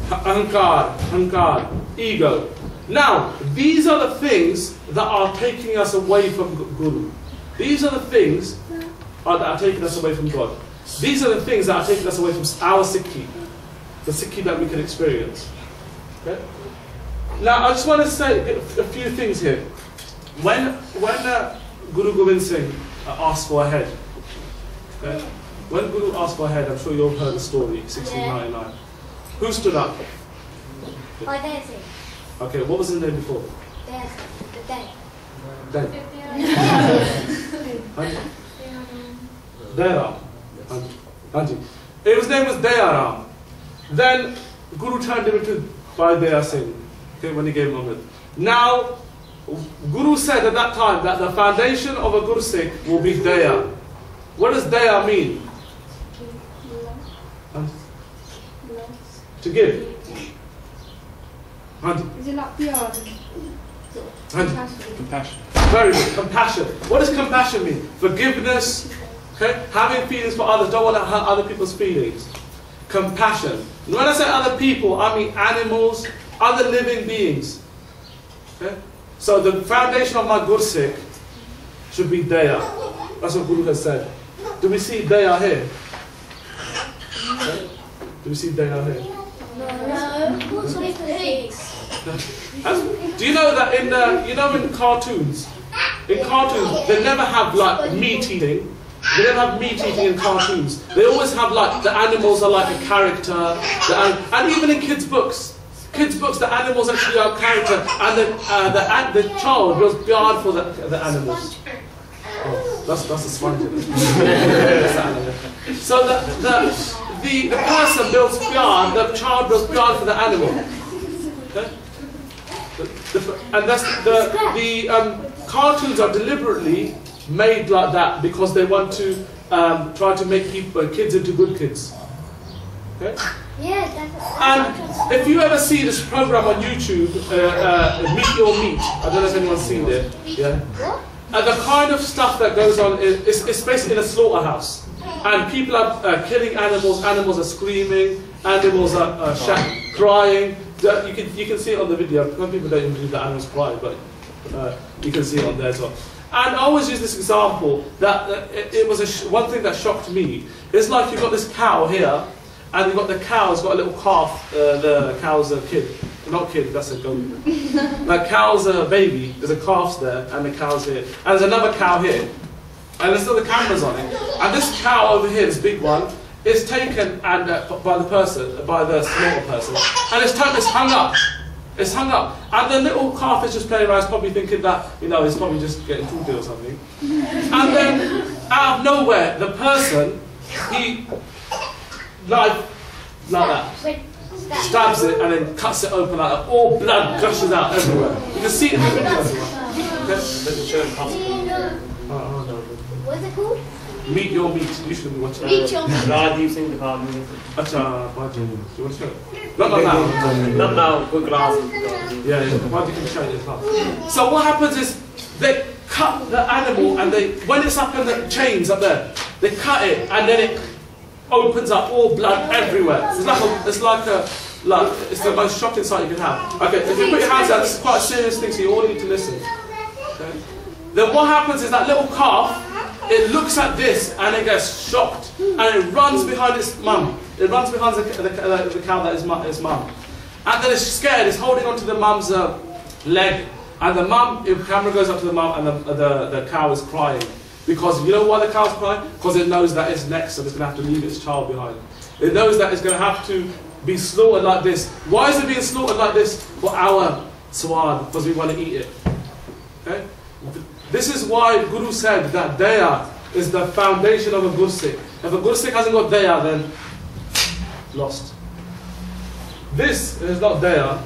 Ahankar, ego. Now, these are the things that are taking us away from Guru. These are the things that are taking us away from God. These are the things that are taking us away from our Sikhi, the Sikhi that we can experience. Okay? Now, I just want to say a few things here. When Guru Gobind Singh asked for a head, okay? When Guru asked for a head, I'm sure you've heard the story, 1699. Who stood up? Vijay Singh. Okay, what was his name before? Dayaram. Hanji. His name was Dayaram. Then Guru turned him into Bhai Vijay Singh. Okay, when he gave him Amrit. Now, Guru said at that time that the foundation of a Guru Sikh will be Daya. What does Daya mean? To give. Is it like PR? Compassion. Very good. Compassion. What does compassion mean? Forgiveness. Okay? Having feelings for others. Don't want to hurt other people's feelings. Compassion. And when I say other people, I mean animals, other living beings. Okay? So the foundation of my Gursikh should be Daya. That's what Guru has said. Do we see Daya here? Okay? Do we see Daya here? No. Do you know that in cartoons, they never have like meat eating. They don't have meat eating in cartoons. They always have like the animals are like a character, and even in kids' books, the animals actually are a character, and the child goes beyond for the animals. Oh, that's a sponge. So the person builds beyond, the child builds beyond for the animal. Okay? And that's the cartoons are deliberately made like that because they want to try to make kids into good kids. Okay? Yeah, and if you ever see this program on YouTube, Meet Your Meat, I don't know if anyone's seen it. Yeah. And the kind of stuff that goes on is basically in a slaughterhouse, and people are killing animals. Animals are screaming. Animals are crying. You can see it on the video. Some people don't even believe that animals cry, but you can see it on there as well. And I always use this example that it was one thing that shocked me. It's like you've got this cow here, and you've got the cow's got a little calf. The cow's a kid. Not kid, that's a goat. The cow's a baby, there's a calf there, and the cow's here. And there's another cow here. And there's still the cameras on it. And this cow over here, this big one, is taken and by the slaughter person. And it's hung up. It's hung up. And the little calf is just playing around, it's probably thinking that, it's probably just getting food or something. And then, out of nowhere, the person, he, like that. Stabs it and then cuts it open like that. All blood gushes out everywhere. You can see it in the video. What's it called? Meet Your Meat. You should be watching Meet Your Meat. Raj, you've seen the cartoon. do you want to show it? Not now. Not now, good glass. Yeah, why do you show it as well? So what happens is they cut the animal and when it's up in the chains up there, they cut it and then it opens up, all blood everywhere. It's the most shocking sight you can have. Okay, if you put your hands out, this is quite a serious thing, so you all need to listen. Okay? Then what happens is that little calf, it looks at this and it gets shocked and it runs behind its mum. It runs behind the cow that is its mum. And then it's scared, it's holding onto the mum's leg. And the mum, if the camera goes up to the mum and the cow is crying. Because you know why the cow's crying? Because it knows that it's next and it's going to have to leave its child behind. It knows that it's going to have to be slaughtered like this. Why is it being slaughtered like this? For our swad, because we want to eat it. Okay? This is why Guru said that Daya is the foundation of a Gursikh. If a Gursikh hasn't got Daya, then lost. This is not Daya.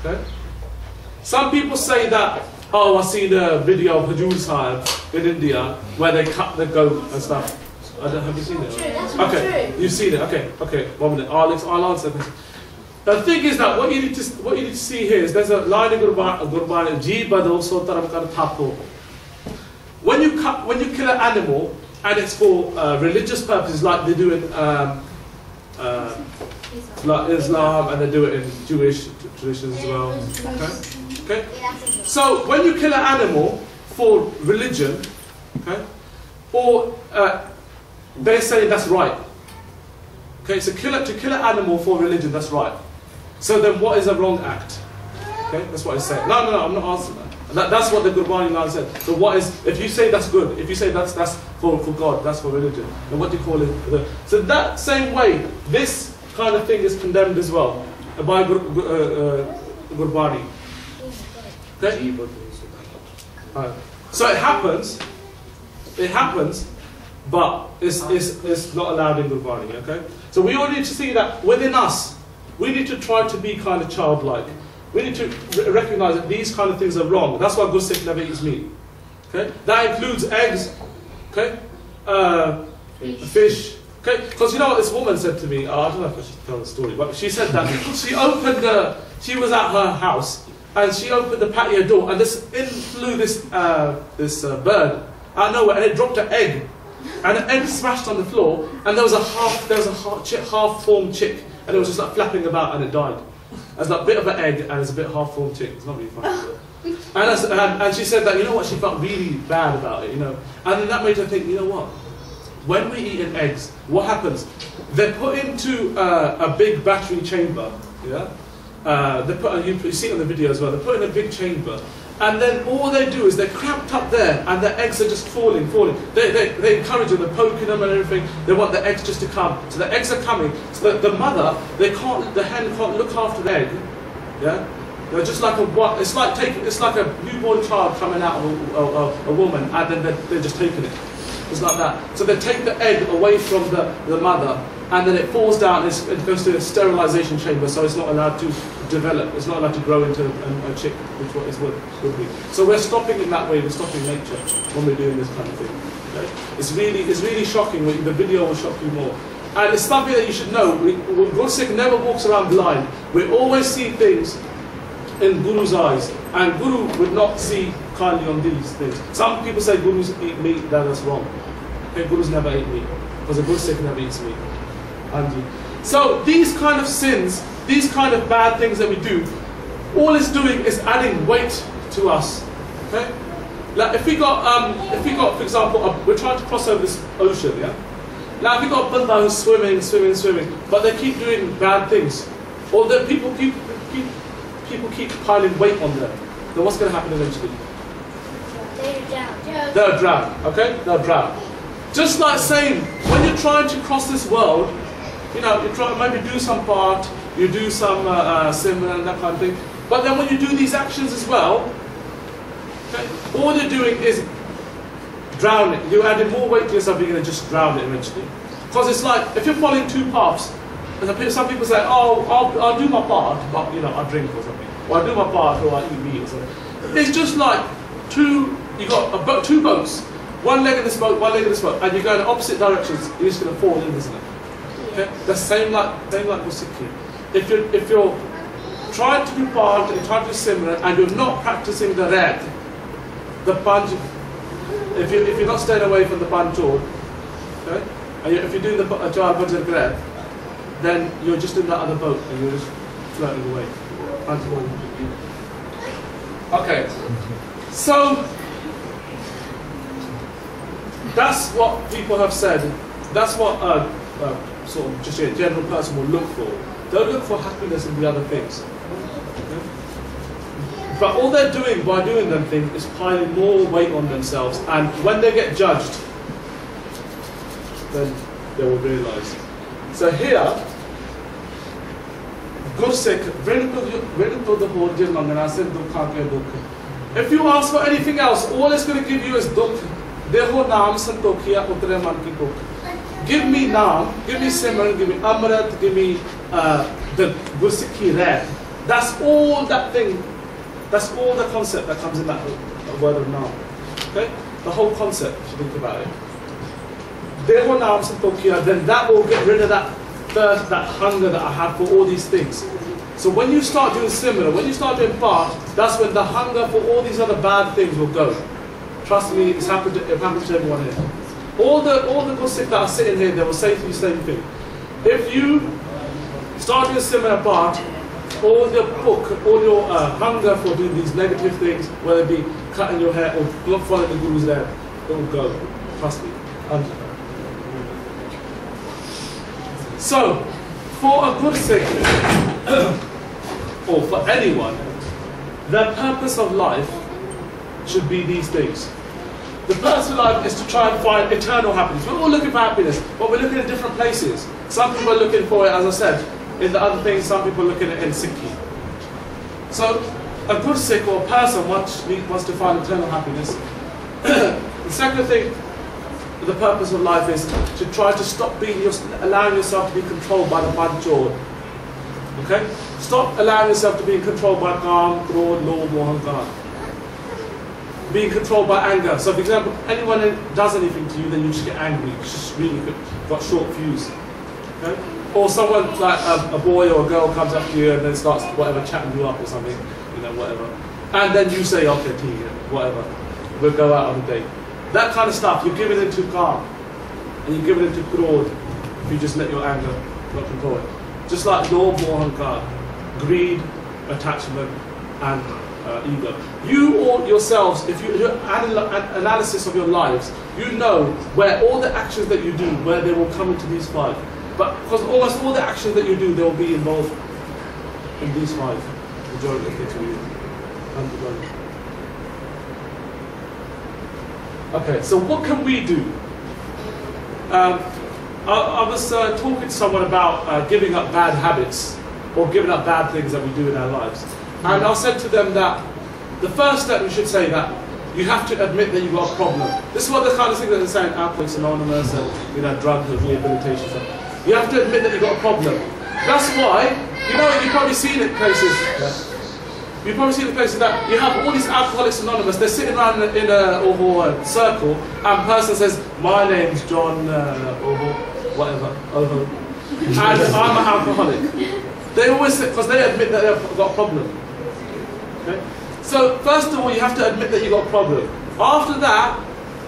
Okay? Some people say that, oh, I see the video of Hajur Sahib in India where they cut the goat and stuff. Have you seen it? Okay, you've seen it. Okay. 1 minute. I'll answer this. The thing is that what you need to see here is there's a line in Gurban, Ji Bado So Taram Kar Thapo. When you kill an animal and it's for religious purposes, like they do in like Islam and they do it in Jewish traditions as well. Okay? So when you kill an animal for religion, okay, or they're saying that's right. Okay, so to kill an animal for religion, that's right. So then what is a wrong act? Okay, that's what I said. No, I'm not answering that. That's what the Gurbani line said. So what is, if you say that's good, if you say that's for God, that's for religion, then what do you call it? So that same way, this kind of thing is condemned as well by Gurbani. Okay? So it happens, but it's not allowed in Gurbani, okay? So we all need to see that within us, we need to try to be kind of childlike. We need to recognize that these kind of things are wrong. That's why Gursikh never eats meat. Okay? That includes eggs, okay? Fish. Okay? Because you know what this woman said to me, I don't know if I should tell the story, but she said that she was at her house, and she opened the patio door, and in flew this bird out of nowhere, and it dropped an egg. And the egg smashed on the floor, and there was a half-formed chick, and it was just like flapping about, and it died. It's like a bit of an egg, and it's a bit half-formed chick. It's not really funny. And she said that, you know what, she felt really bad about it, you know. And then that made her think, you know what, when we're eating eggs, what happens? they're put into a big battery chamber. Yeah, they put. You see it on the video as well. They're put in a big chamber, and then all they do is they're cramped up there, and the eggs are just falling. They encourage them, they're poking them and everything. They want the eggs just to come. So the eggs are coming. So the mother, the hen can't look after the egg. Yeah. They're just like it's like a newborn child coming out of a woman, and then they're just taking it. It's like that. So they take the egg away from the mother, and then it falls down and it goes to a sterilization chamber, so it's not allowed to develop. It's not allowed to grow into a chick, which what is would be. So we're stopping in that way. We're stopping nature when we're doing this kind of thing. Okay? It's really shocking. The video will shock you more. And it's something that you should know. Gursikh never walks around blind. We always see things in Guru's eyes, and Guru would not see kindly on these things. Some people say Gurus eat meat, that's wrong. Okay, Gurus never eat meat, because a Gursikh never eats meat. So these kind of sins, these kind of bad things that we do, all it's doing is adding weight to us. Okay? Like if we got, for example, we're trying to cross over this ocean, yeah? Now if we got a banda who's swimming, but they keep doing bad things, or the people keep piling weight on them, then what's going to happen eventually? They'll drown. Okay? They'll drown. Just like saying, when you're trying to cross this world, you know, you try maybe do some part, you do some simran and that kind of thing, but then when you do these actions as well, okay, all you're doing is drowning. You're adding more weight to yourself, you're going to just drown it eventually. Because it's like, if you're following two paths, some people say, oh, I'll do my part, but you know, I drink or something. Or I do my part, or I eat meat or something. It's just like you got two boats. One leg in this boat, one leg in this boat, and you go in opposite directions, you're just going to fall in, isn't it? Okay? The same like Gursikhi. If you're trying to do part, and you're trying to do similar, and you're not practicing the red, the panj, if you're not staying away from the panchod, okay? And if you're doing the jar bhajan red, then you're just in that other boat and you're just floating away. Okay, so that's what people have said. That's what sort of just a general person will look for. Don't look for happiness in the other things. Okay? But all they're doing by doing them things is piling more weight on themselves, and when they get judged, then they will realize. So here, Gursikh, if you ask for anything else, all it's going to give you is dukh. Deho naam santokhiya utre man ki dukh. Give me naam, give me simran, give me amrit, give me the Gursikhi red. That's all that thing, that's all the concept that comes in that word of naam. Okay? The whole concept, if you think about it. Deho naam santokhiya, then that will get rid of that thirst, that hunger that I have for all these things. So when you start doing similar, when you start doing part, that's when the hunger for all these other bad things will go. Trust me, it happens to everyone here. All the Gursikh that are sitting here, they will say to you the same thing. If you start doing similar part, all your hunger for doing these negative things, whether it be cutting your hair or not following the Guru's there, it will go. Trust me. So, for a Gursikh, or for anyone, the purpose of life should be these things. The purpose of life is to try and find eternal happiness. We're all looking for happiness, but we're looking in different places. Some people are looking for it, as I said, in the other things, some people are looking at it in Sikhi. So, a Gursikh or a person wants to find eternal happiness. The second thing, the purpose of life is to try to stop allowing yourself to be controlled by the panchod. Okay? Stop allowing yourself to be controlled by Kaam, Krodh, Lobh, Mohankar. Being controlled by anger. So for example, anyone that does anything to you, then you just get angry. You just really got short fuse. Okay? Or someone, like a boy or a girl comes up to you and then starts whatever, chatting you up or something, you know, whatever. And then you say, okay, whatever, we'll go out on a date. That kind of stuff, you're giving into Kaam. And you're giving into Krodh if you just let your anger not control it. Just like Lobh, Mohankar, greed, attachment, and ego. You all yourselves, if you do an analysis of your lives, you know where all the actions that you do, where they will come into these five. But because almost all the actions that you do, they'll be involved in these 5. Majority of things we do. Okay, so what can we do? I was talking to someone about giving up bad habits or giving up bad things that we do in our lives. And I said to them that the first step, we should say that you have to admit that you've got a problem. This is what the kind of thing that they're saying, Alcoholics Anonymous and drug rehabilitation stuff. You have to admit that you've got a problem. That's why, you've probably seen it places. You've probably seen the places that you have all these Alcoholics Anonymous, they're sitting around in a circle, and a person says, my name's John, or whatever, and I'm an alcoholic. They always say, because they admit that they've got a problem. Okay? So, first of all, you have to admit that you've got a problem. After that,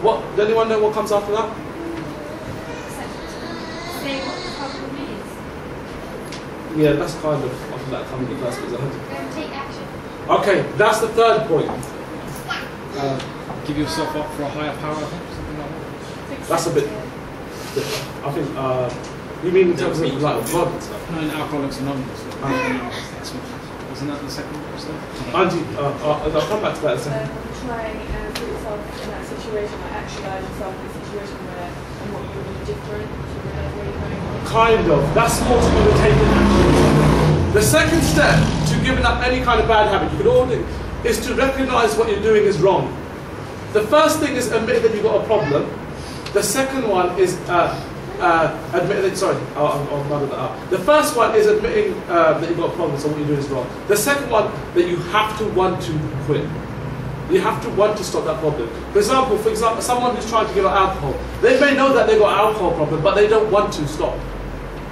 does anyone know what comes after that? Say what the problem is. Yeah, that's kind of after that comes the first bit. Take action. Okay, that's the third point. Give yourself up for a higher power, I think, something like that. That's a bit. I think. You mean in terms of like God and stuff? No, in Alcoholics Anonymous. Wasn't that the second step? Angie, I'll come back to that in a second. Try and put yourself in that situation, like actualise yourself in a situation where and what you would do different to where you're going on. Kind of. That's more to do with taking action. The second step to giving up any kind of bad habit, you could all do, is to recognise what you're doing is wrong. The first thing is admit that you've got a problem. The second one is admit that, sorry, I'll muddle that up. The first one is admitting that you've got a problem, so what you're doing is wrong. The second one, that you have to want to quit. You have to want to stop that problem. For example, someone who's trying to give up alcohol, they may know that they've got an alcohol problem, but they don't want to stop.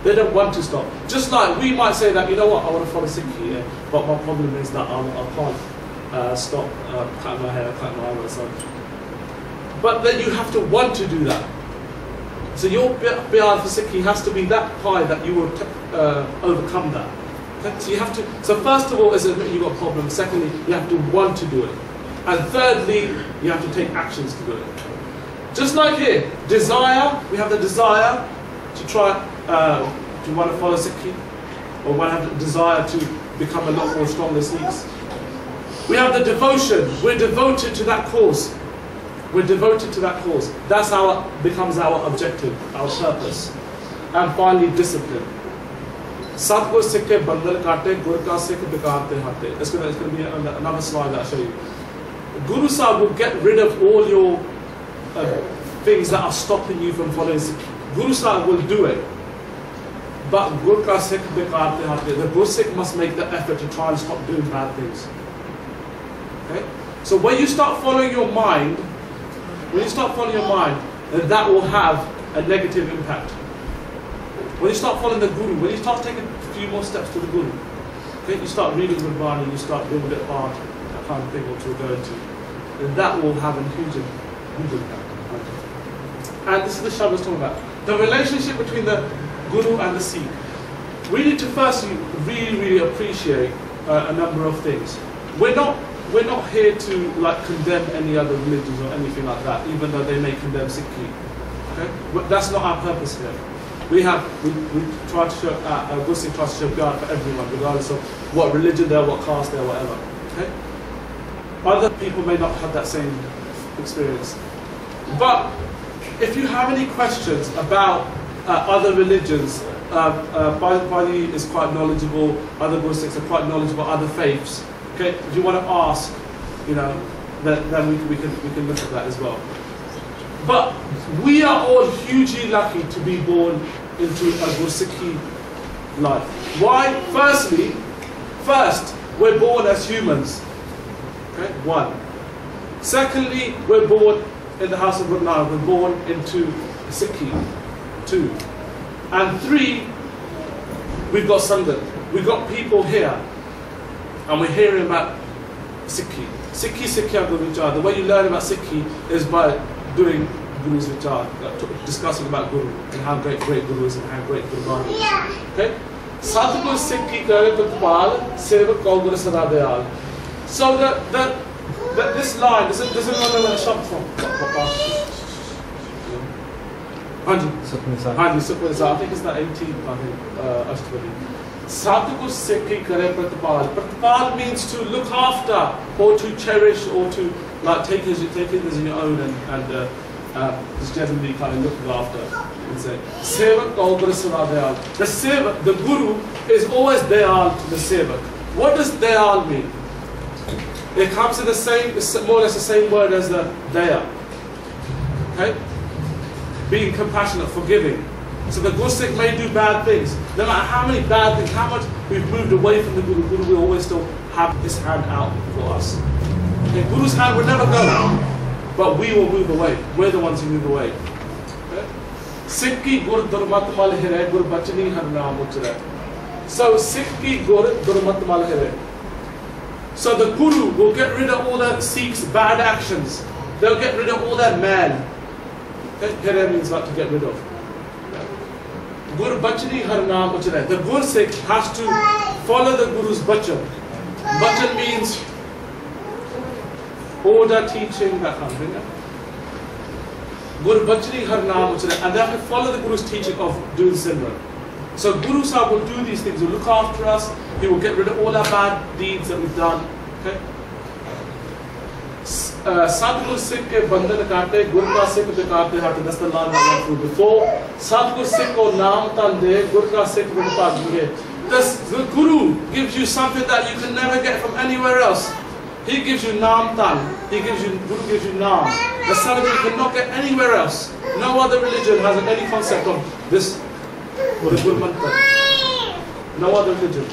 They don't want to stop. Just like we might say that, you know what, I want to follow Sikhi, yeah, but my problem is that I can't stop cutting my hair, cutting my eyebrows, or something. But then you have to want to do that. So your biyad for Sikhi has to be that high that you will overcome that. Okay? So you have to. So first of all, is admit you've got a problem. Secondly, you have to want to do it. And thirdly, you have to take actions to do it. Just like here, desire. We have the desire to try to want to follow Sikhi, or want to have the desire to become a lot more stronger Sikhs. We have the devotion. We're devoted to that cause. We're devoted to that cause. That's becomes our objective, our purpose. And finally, discipline. Satgur Sikhe bandal kaate, gur ka sikh bikarte hate. It's going to be another slide that I'll show you. Guru Sahib will get rid of all your things that are stopping you from following Sikh. Guru Sahib will do it. But gur ka sikh bikarte hate. The Guru Sikh must make the effort to try and stop doing bad things. Okay? So when you start following your mind, then that will have a negative impact. When you start following the Guru, when you start taking a few more steps to the Guru, okay, you start reading the Gurmat, you start doing a bit hard, that kind of thing what you're going to, then that will have a huge impact. And this is the Shah was talking about. The relationship between the Guru and the Sikh. We need to firstly really appreciate a number of things. We're not here to like condemn any other religions or anything like that, even though they may condemn Sikhi. Okay? But that's not our purpose here. We try to show, Guru tries to show God for everyone, regardless of what religion they're, what caste they're, whatever. Okay? Other people may not have that same experience. But if you have any questions about other religions, Bhai is quite knowledgeable, other Guru Sikhs are quite knowledgeable, other faiths. Okay, if you want to ask, then we can look at that as well. But we are all hugely lucky to be born into a Gursikhi life. Why? First, we're born as humans. Okay, 1. Secondly, we're born in the house of Gurmat. We're born into Sikhi. 2. And 3, we've got Sangat. We've got people here. And we're hearing about Sikhi. Sikhi Guru Vichar. The way you learn about Sikhi is by doing Guru's Vichar, discussing about Guru and how great Guru is and how great Gurmat is. Okay? Satgur Sikhi Kare Tutpal Sevak Guru Sada Dayal. So this line, does anyone know where the shop from? हाँ जी सुखमनी साहब, I think it's the 18th, I think, Ashtavali. Sadhguru Sikhi kare pratipal. Pratipal means to look after, or to cherish, or to like take it as your own and just generally kind of looking after. Sevak or Guru Saradayal. The Sevak, the Guru is always Dayal to the Sevak. What does Dayal mean? It comes in the same, more or less the same word as the Daya. Okay? Being compassionate, forgiving. So the Guru Sikh may do bad things. No matter how many bad things, how much we've moved away from the Guru, Guru will always still have his hand out for us. The Guru's hand will never go, but we will move away. We're the ones who move away. Sikhi Gur Gurmat Mal Hire, Gur Bachani Har Naam Uchre. So Sikhi Gur Gurmat Mal Hire. So the Guru will get rid of all the Sikhs' bad actions. They'll get rid of all their man. Hire means like to get rid of. Gur Bachani Har Naam Uchre. The Gur Sikh has to follow the Guru's Bachan. Bachan means order, teaching, that kind of thing. Guru Bachani Har Naam Uchre. And they have to follow the Guru's teaching of doing Simran. So Guru Sahib will do these things, he will look after us, he will get rid of all our bad deeds that we've done. Okay? Sadhguru Sikh ke bandhan kaate, Guru ka Sikh bekaate hate, that's the line I went through before. Sadhguru Sikh ko naam tan de, Guru ka Sikh bekaate hai. The Guru gives you something that you can never get from anywhere else. He gives you naam tan, Guru gives you naam. That's something that you cannot get anywhere else. No other religion has any concept of this. No other religion.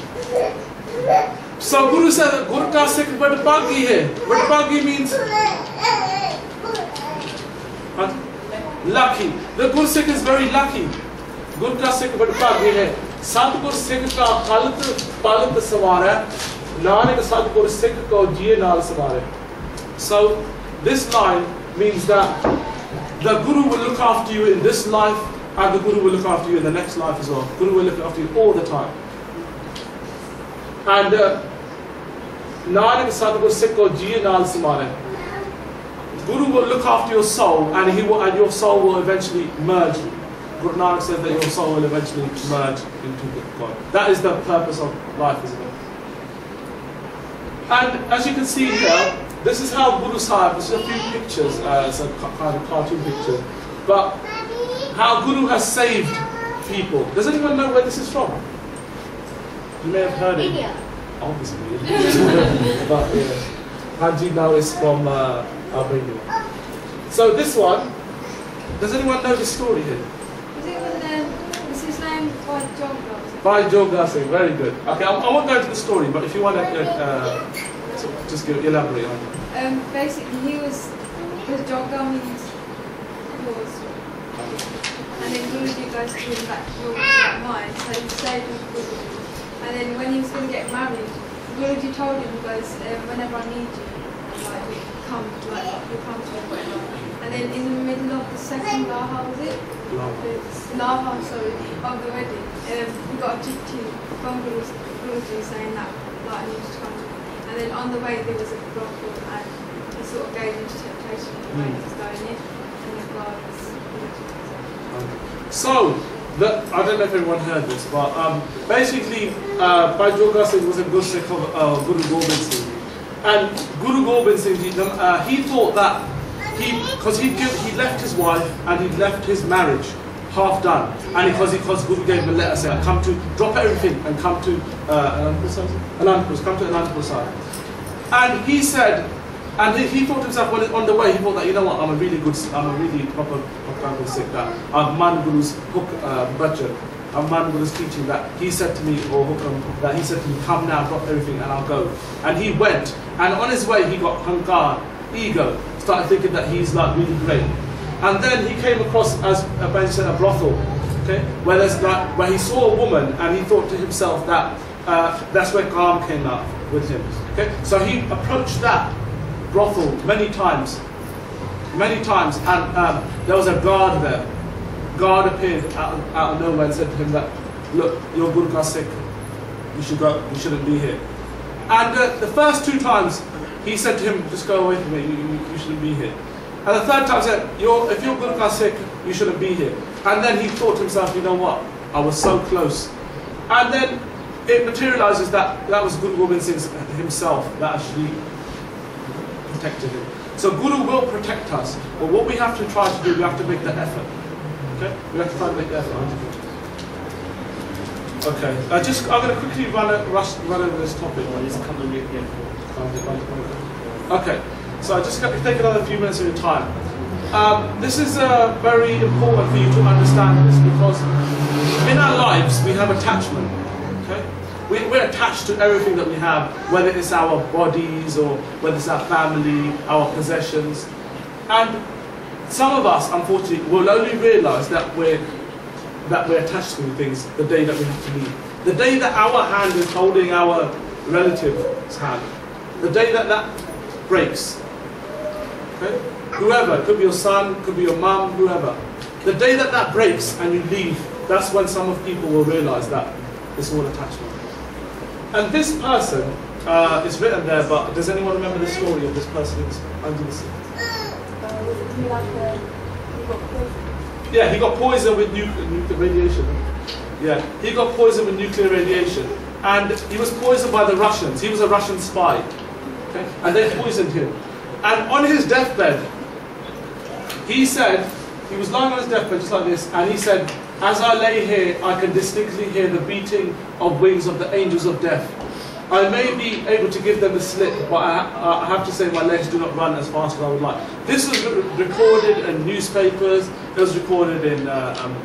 So Guru said, Guru ka Sikh badpagi hai. Badpagi means lucky. The Guru Sikh is very lucky. Guru ka Sikh badpagi hai. Sadhguru Sikh ka palit sawar hai. Nanak Sadhguru Sikh ko jiye naal sawar hai. So this line means that the Guru will look after you in this life, and the Guru will look after you in the next life as well. Guru will look after you all the time. And Nanak Sadhguru Sikh ko jiye naal sawar hai. Guru will look after your soul, and your soul will eventually merge. Guru Nanak said that your soul will eventually merge into God. That is the purpose of life, isn't it? And as you can see here, this is how Guru Sahib, this is a few pictures, it's a kind of cartoon picture, but how Guru has saved people. Does anyone know where this is from? You may have heard it. India. Obviously. But yeah, Hanji now is from Albania. So this one, does anyone know the story here? Is it with what's his name? Bhai Vijay Singh, very good. Okay, I won't go into the story, but if you want to just elaborate on it. Basically, he was Jogga means yours. And then Guruji goes to him back, yours like mine, so he stayed with Guruji. And then when he was going to get married, Guruji told him, he goes, whenever I need you, like, you come to me, whatever. And then in the middle of the second Laha, was it? Laha, sorry, of the wedding, we got a chitti from Guruji saying that, like, I need you to come to me. And then on the way there was a brothel, and he sort of gave into temptation the way he was going in, and the God was. So, I don't know if everyone heard this, but basically, Bhai Vijay Singh was a good Sikh of Guru Gobind Singh. And Guru Gobind Singh, he thought that because he left his wife and he left his marriage half done, and because Guru gave him a letter saying, come to, drop everything and come to Anandpur Sahib. And he said, and he thought to himself, when on the way, he thought that, you know what, I'm a really proper Sikh, that I've man Guru's bachan, I've man Guru's teaching, that he said to me, or hukam, that he said to me, come now, drop everything and I'll go. And he went, and on his way he got hankar, ego, started thinking that he's like really great. And then he came across, as Ben said, a brothel, okay, where he saw a woman, and he thought to himself that that's where Kaam came out with him. Okay, so he approached that brothel many times, and there was a guard there. Guard appeared out of nowhere and said to him that, look, your Guru ka Sikh, you should go, you shouldn't be here. And the first two times he said to him, just go away from me, you shouldn't be here. And the third time he said, if you're Guru ka Sikh, you shouldn't be here. And then he thought to himself, you know what, I was so close. And then it materializes that that was Guru Gobind Singh himself that actually protected him. So Guru will protect us, but what we have to try to do, we have to make the effort. Okay? We have to try to make the effort. Okay, I'm going to quickly run over this topic. Okay, so I just take another few minutes of your time. This is very important for you to understand this, because in our lives we have attachment. Okay, we're attached to everything that we have, whether it's our bodies or whether it's our family, our possessions, and some of us, unfortunately, will only realise that we're attached to things the day that we have to leave. The day that our hand is holding our relative's hand. The day that that breaks. Okay? Whoever, it could be your son, it could be your mum, whoever. The day that that breaks and you leave, that's when some of people will realise that it's all attachment. And this person, it's written there, but does anyone remember the story of this person who's under the sea? Yeah, he got poisoned with nuclear radiation. Yeah, he got poisoned with nuclear radiation. And he was poisoned by the Russians. He was a Russian spy. Okay? And they poisoned him. And on his deathbed, he said, he was lying on his deathbed just like this, and he said, as I lay here, I can distinctly hear the beating of wings of the angels of death. I may be able to give them a slip, but I have to say my legs do not run as fast as I would like. This was recorded in newspapers, it was recorded in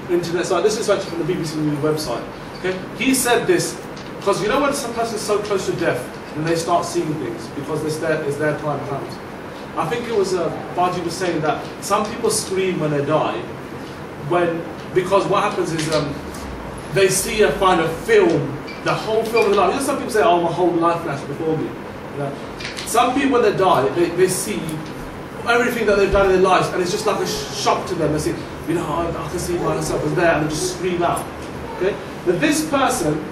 internet sites. This is actually from the BBC News website. Okay? He said this, because you know when some person is so close to death, and they start seeing things, because it's their time comes. I think it was, Baji was saying that some people scream when they die, because what happens is they see a kind of film, the whole film of their life. You know, some people say, oh, my whole life flashed before me. You know? Some people, when they die, they see everything that they've done in their lives, and it's just like a shock to them. They see, you know, I can see myself as there, and they just scream out. Okay? But this person,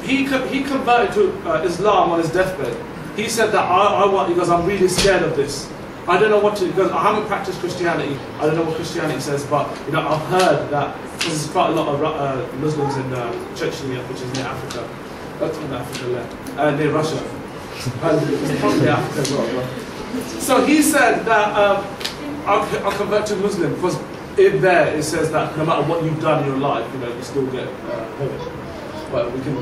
he converted to Islam on his deathbed. He said that because I'm really scared of this. I don't know what to, because I haven't practiced Christianity. I don't know what Christianity says, but you know, I've heard that there's quite a lot of Muslims in Chechnya, which is near Africa. That's not Africa, near Russia. And it's probably Africa as well. But. So he said that I'll convert to Muslim, because in there it says that no matter what you've done in your life, you know, you still get heaven. But we can,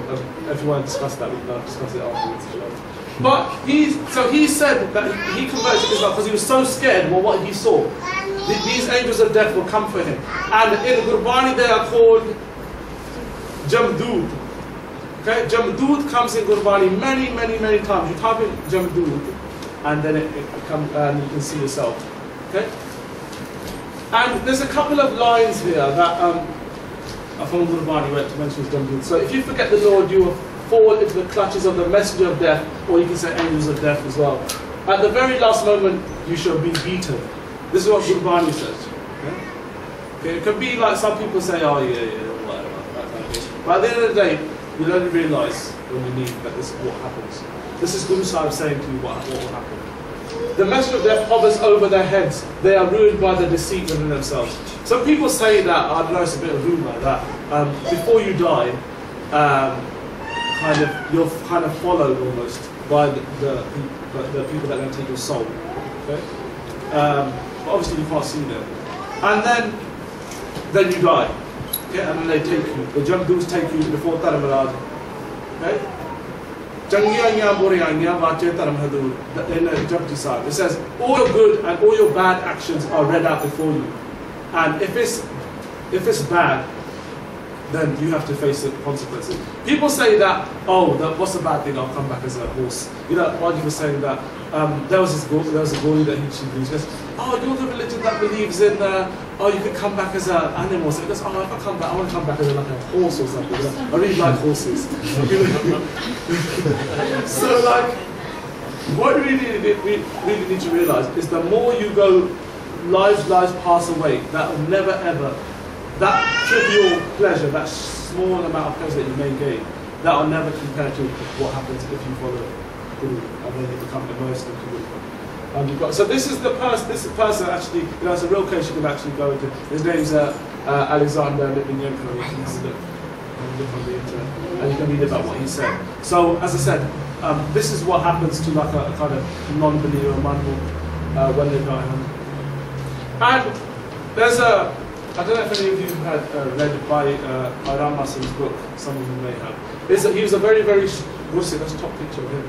if you want to discuss that, we can discuss it afterwards. But he said that he converted to Islam because he was so scared of what he saw. These angels of death will come for him. And in Gurbani they are called Jamdood. Okay? Jamdood comes in Gurbani many, many, many times. You type in Jamdood and then it comes and you can see yourself. Okay? And there's a couple of lines here that from Gurbani where it mentions Jamdood. So if you forget the Lord, you will fall into the clutches of the messenger of death, or you can say angels of death as well. At the very last moment, you shall be beaten. This is what Gurbani says. Okay? It could be like some people say, oh yeah, whatever, that kind of thing. But at the end of the day, you'll only realise when you leave that this is what happens. This is Guru Sahib saying to you what will happen. The messenger of death hovers over their heads. They are ruined by the deceit within themselves. Some people say that, I don't know, it's a bit of rumour, that before you die, you're kind of followed almost by the people that are going to take your soul. Okay? But obviously you can't see them. And then you die. Okay? And then they take you. The Jamdoods take you before Taramarad. Okay? In Japji Sahib, it says all your good and all your bad actions are read out before you. And if it's bad, then you have to face the consequences. People say that, what's the bad thing? I'll come back as a horse. You know, Raji was saying that there was a goy that he believes. He goes, you're the religion that believes in, you could come back as an animal. So he goes, if I come back, I want to come back as like a horse or something. You know? I really like horses. So like, what we really need to realise is the more you go, lives pass away. That will never ever. That trivial pleasure, that small amount of pleasure that you may gain, that will never compare to what happens if you follow Guru and then you become immersed in Guru. So this is the person. This person actually, you know, it's a real case you can actually go into. His name's Alexander Litvinenko. You can have a look on the internet, and you can read about what he said. So as I said, this is what happens to like a kind of non-believer man when they die. And there's a, I don't know if any of you had read by Iram Masum's book. Some of you may have. He was a very, very Gursikh. That's a top picture of him.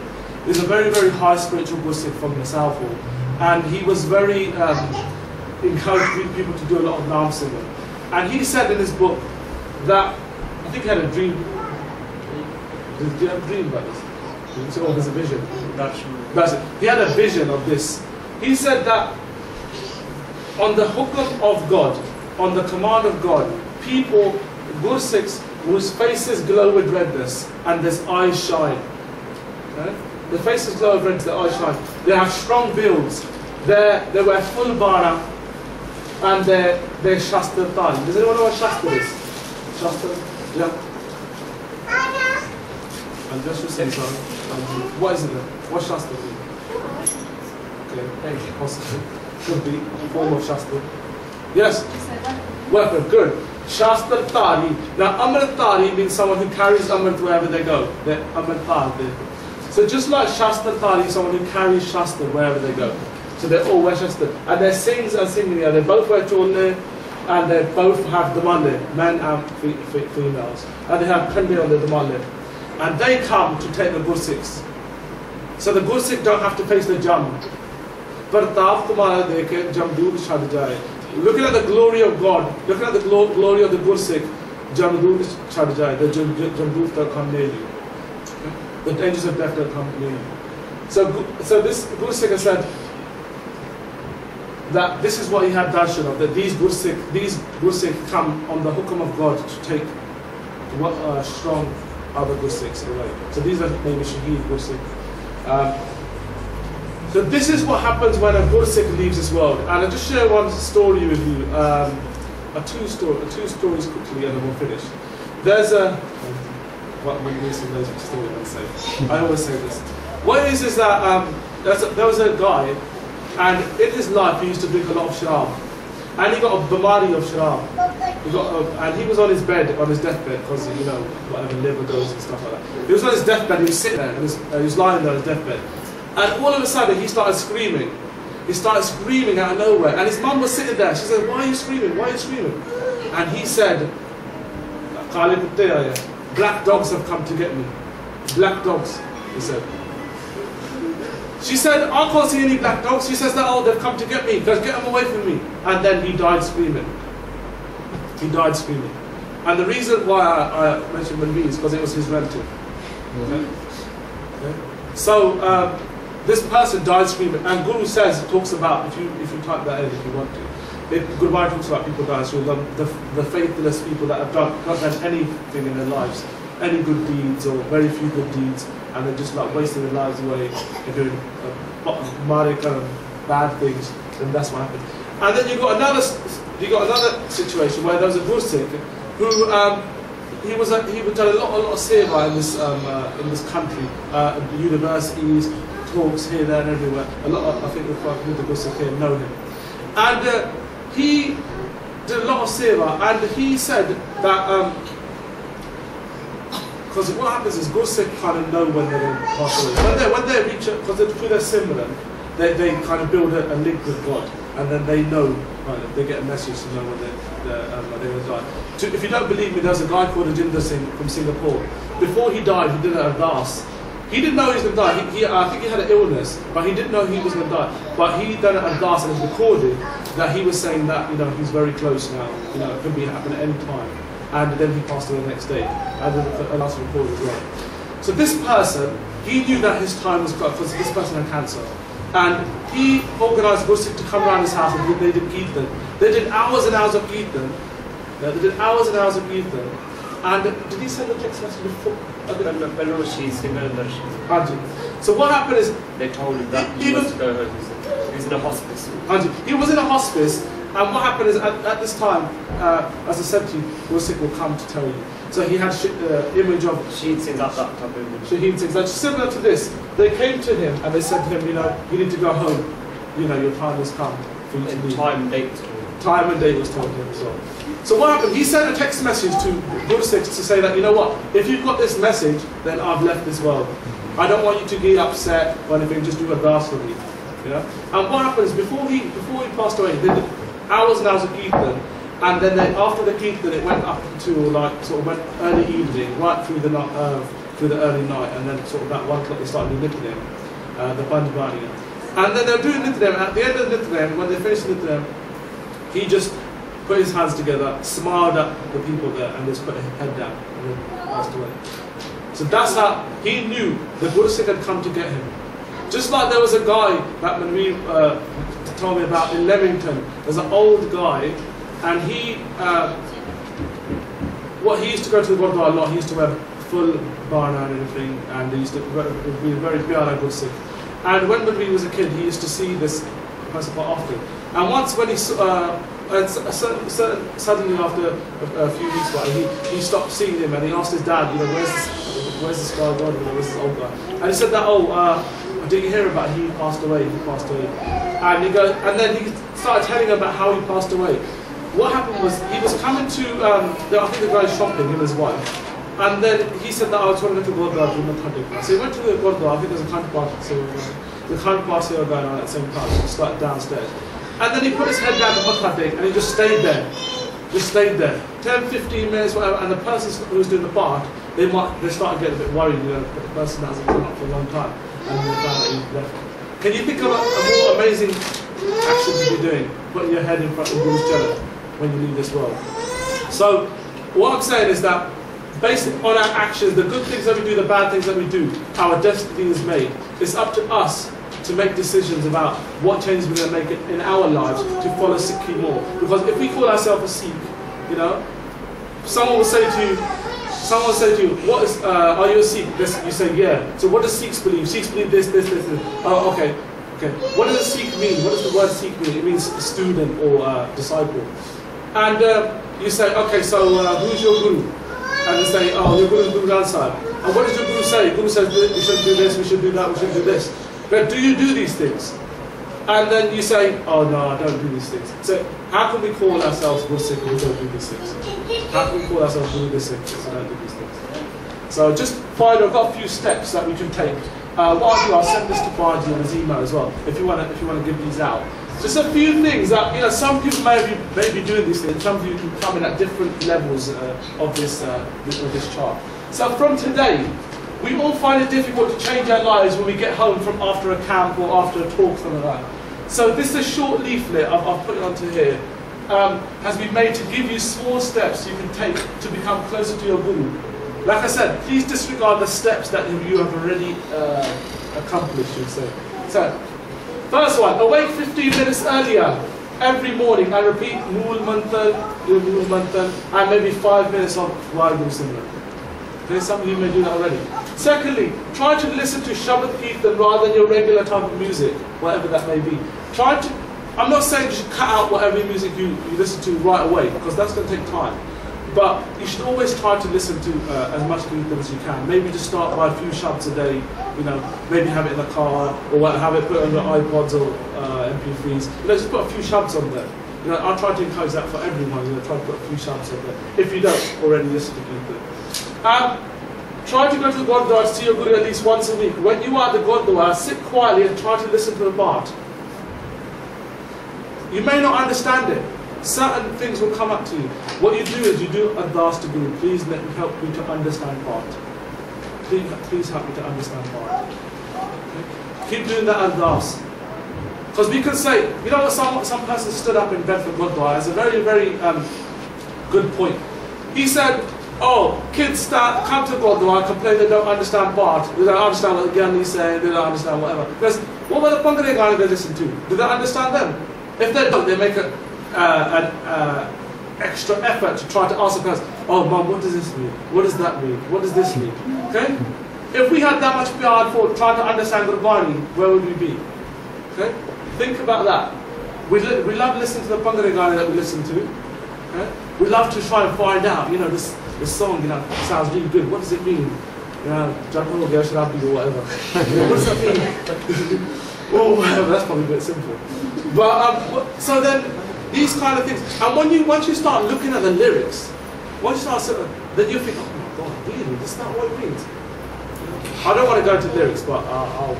He's a very, very high spiritual Gursikh from the South Hall, and he was very encouraging people to do a lot of naam singing. And he said in his book that I think he had a dream. Did you have a dream about this? Or there's a vision? That's it. He had a vision of this. He said that on the hukam of God, on the command of God, people, Gursikhs, whose faces glow with redness and their eyes shine. Okay? The faces glow with redness, their eyes shine. They have strong builds. They wear full bara and they're Shastra Tali. Does anyone know what Shastra is? Shastra? Yeah. And just to say something, what is it then? What's Shastra mean? Okay, thank you. Possibly. Could be a form of Shastra. Yes? Weapon, good. Shastra Tali. Now, Amrit Tali means someone who carries Amrit wherever they go. They're Amrit Tali. So just like Shastra Tali is someone who carries Shastra wherever they go. So they all wear Shastra. And their sings and singing, they both wear chulne, and they both have damale, men and females. And they have khande on the damale. And they come to take the Gursikhs. So the Gursikh don't have to face the Jam. Partap tumhara dekhe Jamdood chhad jaye. Looking at the glory of God, looking at the glory of the Gursikh, Jamdood chhad jaye. The Jamdood don't come near you. The dangers of death don't come near you. So this Gursikh has said that this is what he had darshan of, that these Gursikh come on the hukam of God to take strong other Gursikhs away. So these are maybe Shaheed Gursikh. So this is what happens when a Gursikh leaves this world. And I'll just share one story with you, two stories quickly, and then we'll finish. There's a, what we knows which story I say. I always say this. What it is that there was a guy, and in his life he used to drink a lot of sharab, and he got a bamari of sharab. And he was on his bed, on his deathbed, because you know whatever liver goes and stuff like that. He was on his deathbed. He was sitting there, and he was lying there on his deathbed. And all of a sudden, he started screaming. He started screaming out of nowhere. And his mum was sitting there. She said, "Why are you screaming? Why are you screaming?" And he said, "Black dogs have come to get me. Black dogs," he said. She said, "I can't see any black dogs." He says that, "Oh, they've come to get me. Guys, get them away from me." And then he died screaming. He died screaming. And the reason why I mentioned Manvi is because it was his relative. Okay? Okay? So, this person died screaming, and Guru talks about, if you type that in if you want to, Gurmat talks about people dying screaming, the faithless people that have not done anything in their lives, any good deeds or very few good deeds, and they're just like wasting their lives away and doing kind of bad things, then that's what happens. And then you got another situation where there was a Gursikh who he was done a lot of seva in this country, universities, talks here, there, and everywhere. I think the Gursikh here know him, and he did a lot of seva, and he said that because what happens is Gursikh kind of know when they're going to pass away. When they reach it, because through their simran, they kind of build a link with God, and then they know. Right, they get a message to know when they're going to die. If you don't believe me, there's a guy called Ajinder Singh from Singapore. Before he died, he did an ardas. He didn't know he was going to die. I think he had an illness, but he didn't know he was going to die. But he done an ardas and it's recorded that he was saying that he's very close now. It could happen at any time. And then he passed away the next day. And then the last recorded as well. So this person, he knew that his time was cut because this person had cancer. And he organised Gursikh to come around his house and they did Kirtan. They did hours and hours of Kirtan. And did he send the text message before? So what happened is they told him that he was in a hospice. He was in a hospice, and what happened is at this time, as I said to you, Gursikh will come to tell you. So he had image of Shaheed Singh at that time. Shaheed Singh. That's similar to this. They came to him and they said to him, you need to go home. you know, your time has come for you to leave. Time and date. Time and date was told him as well. So what happened? He sent a text message to Gursikh to say that, you know what, if you've got this message, then I've left this world. I don't want you to get upset or anything, just do a dance for me. You know? And what happens, before he passed away, they did hours and hours of Kirtan, and then after the Kirtan it went up to like sort of went early evening, right through the early night, and then sort of about 1 o'clock they started doing Nitnem, the Bandhbani. And then they were doing Nitnem, and at the end of the Nitnem, when they finished Nitnem, he just put his hands together, smiled at the people there, and just put his head down, and then passed away. So that's how he knew the Gursikh had come to get him. Just like there was a guy that Manveer told me about in Leamington. There's an old guy, and he used to go to the Gurdwara a lot. He used to wear full barna and everything, and he used to be very pyara Gursikh. And when Manveer was a kid, he used to see this person quite often. And once when he suddenly after a few weeks, he stopped seeing him, and he asked his dad, you know, where's this guy gone? Where's this old guy? And he said that, did you hear about he passed away? And he goes, and then he started telling him about how he passed away. What happened was he was coming to, I think the guy's shopping, him and his wife. And then he said that I was trying to go to Gurdwara to Mathadika. So he went to the Gurdwara, I think there's a Khand Path sale going on at the same time, so he started downstairs. And then he put his head down to Mathadika and he just stayed there. Just stayed there. 10, 15 minutes, whatever, and the person who was doing the bath, they started getting a bit worried, you know, that the person hasn't come up for a long time. And they found that he left. Can you think of a more amazing action to be doing? Putting your head in front of Guru's Jannah when you leave this world. So, what I'm saying is that based on our actions, the good things that we do, the bad things that we do, our destiny is made. It's up to us to make decisions about what changes we're going to make in our lives to follow Sikhi more. Because if we call ourselves a Sikh, you know, someone will say to you, what is, are you a Sikh? You say, yeah. So what does Sikhs believe? Sikhs believe this. Oh, okay. What does a Sikh mean? What does the word Sikh mean? It means student or disciple. And you say, okay, so who's your Guru? And they say, oh, your Guru is Guru Granth Sahib. And what does your Guru say? Guru says, we should do this, we should do that, we should do this. But do you do these things? And then you say, oh no, I don't do these things. So how can we call ourselves Gursikh if we don't do these things? How can we call ourselves Guru Gursikh if we don't do these things? So just I've got a few steps that we can take. What I'll do, I'll send this to Baji on his email as well, if you want to give these out. Just a few things that, you know, some people may be doing these things, some of you can come in at different levels of this chart. So from today, we all find it difficult to change our lives when we get home from after a camp or after a talk, something like that. So this is a short leaflet, I've put it onto here, has been made to give you small steps you can take to become closer to your Guru. Like I said, please disregard the steps that you have already accomplished, you'd say. So, first one, awake 15 minutes earlier every morning and repeat Mool Mantan, and maybe 5 minutes of Vaheguru Simran. Okay, some of you may do that already. Secondly, try to listen to Shabad Kirtan rather than your regular type of music, whatever that may be. I'm not saying you should cut out whatever music you listen to right away, because that's going to take time. But you should always try to listen to as much Kirtan as you can. Maybe just start by a few shabds a day, you know, maybe have it in the car, or have it put on your iPods or MP3s. You know, just put a few shabds on there. You know, I try to encourage that for everyone, you know, try to put a few shabds on there, if you don't already listen to Kirtan. Try to go to the Gurdwara to see your Guru at least once a week. When you are at the Gurdwara, sit quietly and try to listen to the Bhat. You may not understand it. Certain things will come up to you. What you do is you do Ardas to Guru. Please let me help you to understand Bhat. Please help me to understand Bhat. Okay? Keep doing that Ardas. Because we can say, you know, some person stood up in Bedford Gurdwara as a very, very good point. He said, oh, kids come to Gurdwara and complain they don't understand Bhat, they don't understand what the Gyani is saying, they don't understand whatever. Because what about the Bangare Gana they listen to? Do they understand them? If they don't, they make an extra effort to try to ask the person, oh Mom, what does this mean? What does that mean? What does this mean? Okay? If we had that much PR for trying to understand Gurbani, where would we be? Okay? Think about that. We love listening to the Bangare Gana that we listen to. Okay? We love to try and find out, you know, this song, you know, sounds really good. What does it mean? You know, Japan or whatever. What does that mean? Or whatever, that's probably a bit simple. But, so then, these kind of things. And once you start looking at the lyrics, once you start, then you think, oh my God, really? This is not what it means. I don't want to go into lyrics, but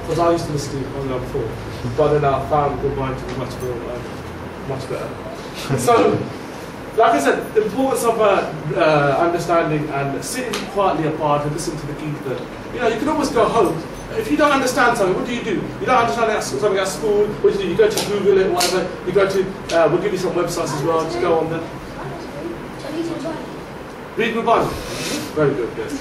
because I used to listen to it before. But then I found Good Mind to be much more, much better. So, like I said, the importance of understanding and sitting quietly apart and listening to the Gita. You know, you can always go home. If you don't understand something, what do? You don't understand something at school, what do? You go to Google it, whatever. You go to, we'll give you some websites as well, just go on them. Read the Bible. Very good, yes.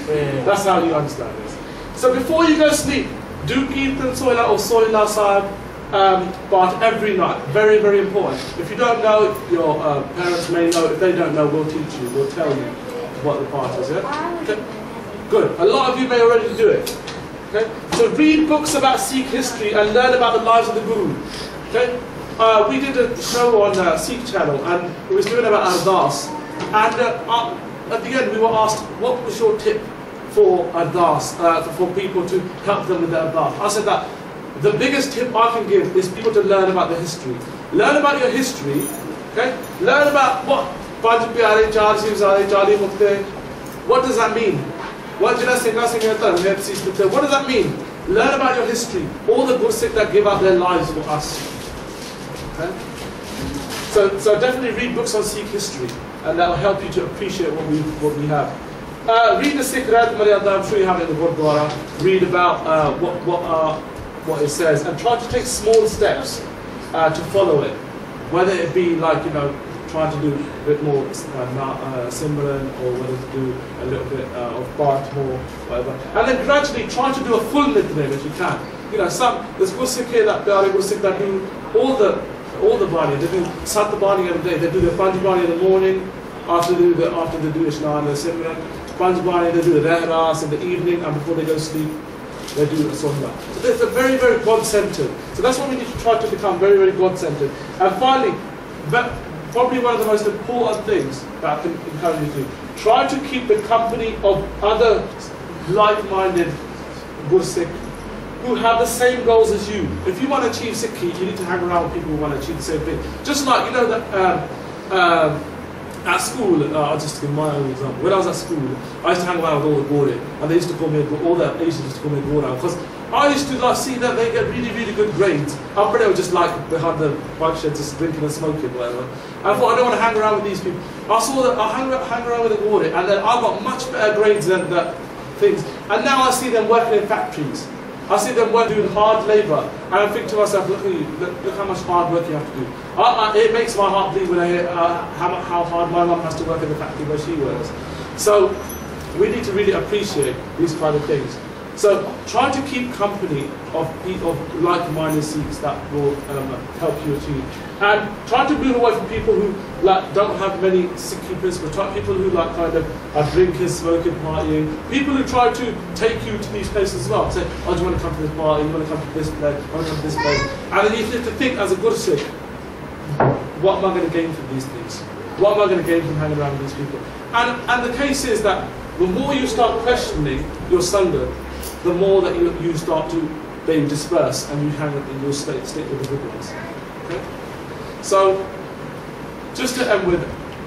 That's how you understand this. So before you go to sleep, do Kirtan Soila or Soila Sahib part every night. Very, very important. If you don't know, your parents may know. If they don't know, we'll teach you. We'll tell you what the part is. Yeah? Okay. Good. A lot of you may already do it. Okay. So read books about Sikh history and learn about the lives of the Guru. Okay. We did a show on Sikh channel and it was doing about Ardas. And at the end we were asked, what was your tip for Ardas, for people to help them with their Ardas? I said that the biggest tip I can give is people to learn about the history. Learn about your history, okay? Learn about what does that mean? What does that mean? Learn about your history. All the Gursikh that give up their lives for us. Okay? So definitely read books on Sikh history, and that will help you to appreciate what we have. Read the Sikh Rat Maryada, I'm sure you have it in the Gurdwara. Read about what it says, and try to take small steps to follow it. Whether it be like, you know, trying to do a bit more Simran, or whether to do a little bit of Bart more, whatever. And then gradually try to do a full Nitnem if you can. You know, there's Gursikh here that Pyare Gursikh that do all the Bani. They do Sat Bani every day. They do the Panj Bani in the morning, after they do Ishna and the Simran. Panj Bani, they do the Rehras in the evening, and before they go to sleep, they do a Sohla. So they're very, very God-centered. So that's what we need to try to become, very, very God-centered. And finally, probably one of the most important things that I can encourage you to do, try to keep the company of other like-minded Gursikh who have the same goals as you. If you want to achieve Sikhi, you need to hang around with people who want to achieve the same thing. Just like, you know, that at school, I'll just give my own example. When I was at school, I used to hang around with all the Gorde, and they used to call me, all the Asians used to call me Gorde, because I used to like see that they get really, really good grades. I'm pretty much just like behind the bike shed, just drinking and smoking, whatever. And I thought, I don't want to hang around with these people. I saw that I hang around with the Gorde, and then I got much better grades than the things. And now I see them working in factories. I see them doing hard labour, and I think to myself, look at you, look how much hard work you have to do. It makes my heart bleed when I hear how hard my mum has to work in the factory where she works. So we need to really appreciate these kind of things. So try to keep company of like-minded Sikhs that will help you achieve. And try to move away from people who don't have many Sikhi principles. Try people who kind of are drinking, smoking, partying. People who try to take you to these places as well. Say, oh, do you want to come to this party? You want to come to this place? I want to come to this place? And then you have to think as a Gursikh, what am I going to gain from these things? What am I going to gain from hanging around with these people? And the case is that the more you start questioning your Sangha, the more that you start to then disperse and you hang up in your state with the good ones. Okay? So, just to end with,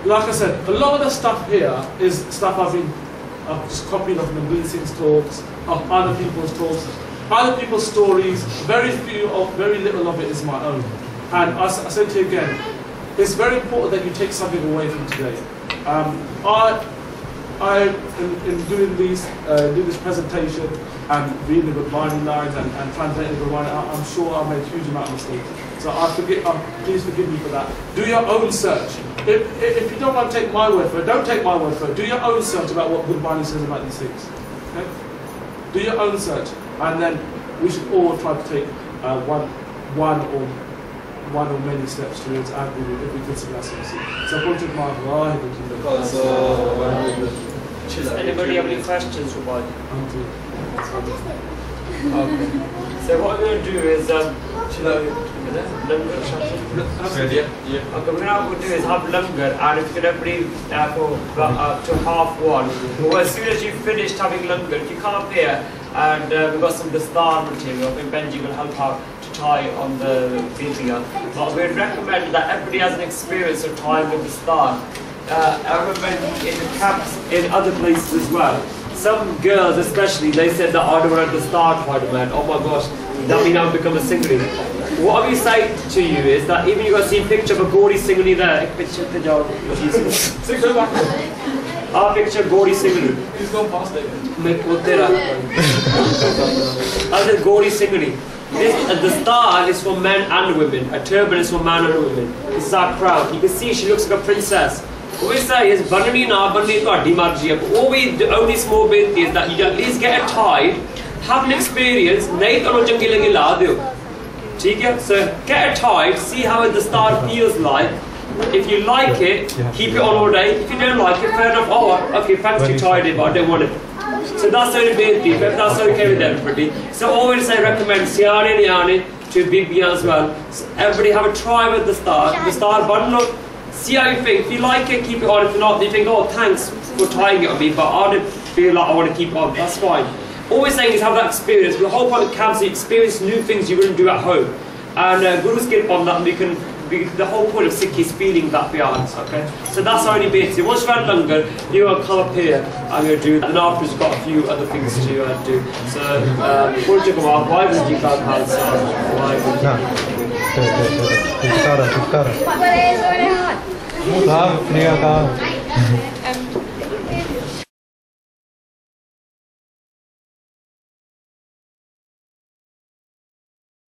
like I said, a lot of the stuff here is stuff I've just copied off Vijay Singh's talks, of other people's talks, other people's stories. Very little of it is my own. And I say to you again, it's very important that you take something away from today. In doing this presentation and reading the Gurbani lines and translating the Gurbani, I'm sure I made a huge amount of mistakes. So please forgive me for that. Do your own search. If you don't want to take my word for it, don't take my word for it. Do your own search about what Gurbani says about these things. Okay? Do your own search, and then we should all try to take one or many steps towards our Guru if we consider ourselves. Does anybody have any questions for Bhai? Okay. So what we're going to do is we're going to do is have langar, and it's going to be for up to 1:30. Well, as soon as you've finished having langar, if you come up here and we've got some dastar material. I think Benji will help out to tie on the video. But we'd recommend that everybody has an experience of tying with dastar. I remember in the camps in other places as well. Some girls especially, they said that I don't want to start tied, man. Oh my gosh, that means I'll become a singly. What I will say to you is that even you got to see a picture of a Gauri singly there. Our picture Gauri singly. He's gone past it. I said Gauri singly. The star is for men and women. A turban is for men and women. This is our crown. You can see she looks like a princess. What we say is, banani na banani ਤੁਹਾਡੀ ਮਰਜ਼ੀ ਹੈ. All we only small bit is that you at least get it tied, have an experience, नहीं तो चंगी लगी ला दियो. ठीक है? So get it tied, see how the star feels like. If you like it, keep it on all day. If you don't like it, fair enough. Oh, okay, fancy tied it, but I don't want it. So that's the only bit, if that's okay with everybody. So always say recommend siyaane niyaane to Bibiyan as well. So everybody have a try with the star. The star bundle. See how you think. If you like it, keep it on. If not, you think, oh, thanks for tying it on me, but I don't feel like I want to keep it on. That's fine. Always saying is have that experience. The whole point of camps is experience new things you wouldn't do at home. And Guru's get on that, and we can. The whole point of Sikh is feeling that beyond. Okay. So that's our only bit. Once you've had longer, you will come up here. I'm going to do that. And afterwards, we've got a few other things to do. So, before you come out, why was you can't answer? Why would you? Tutkara.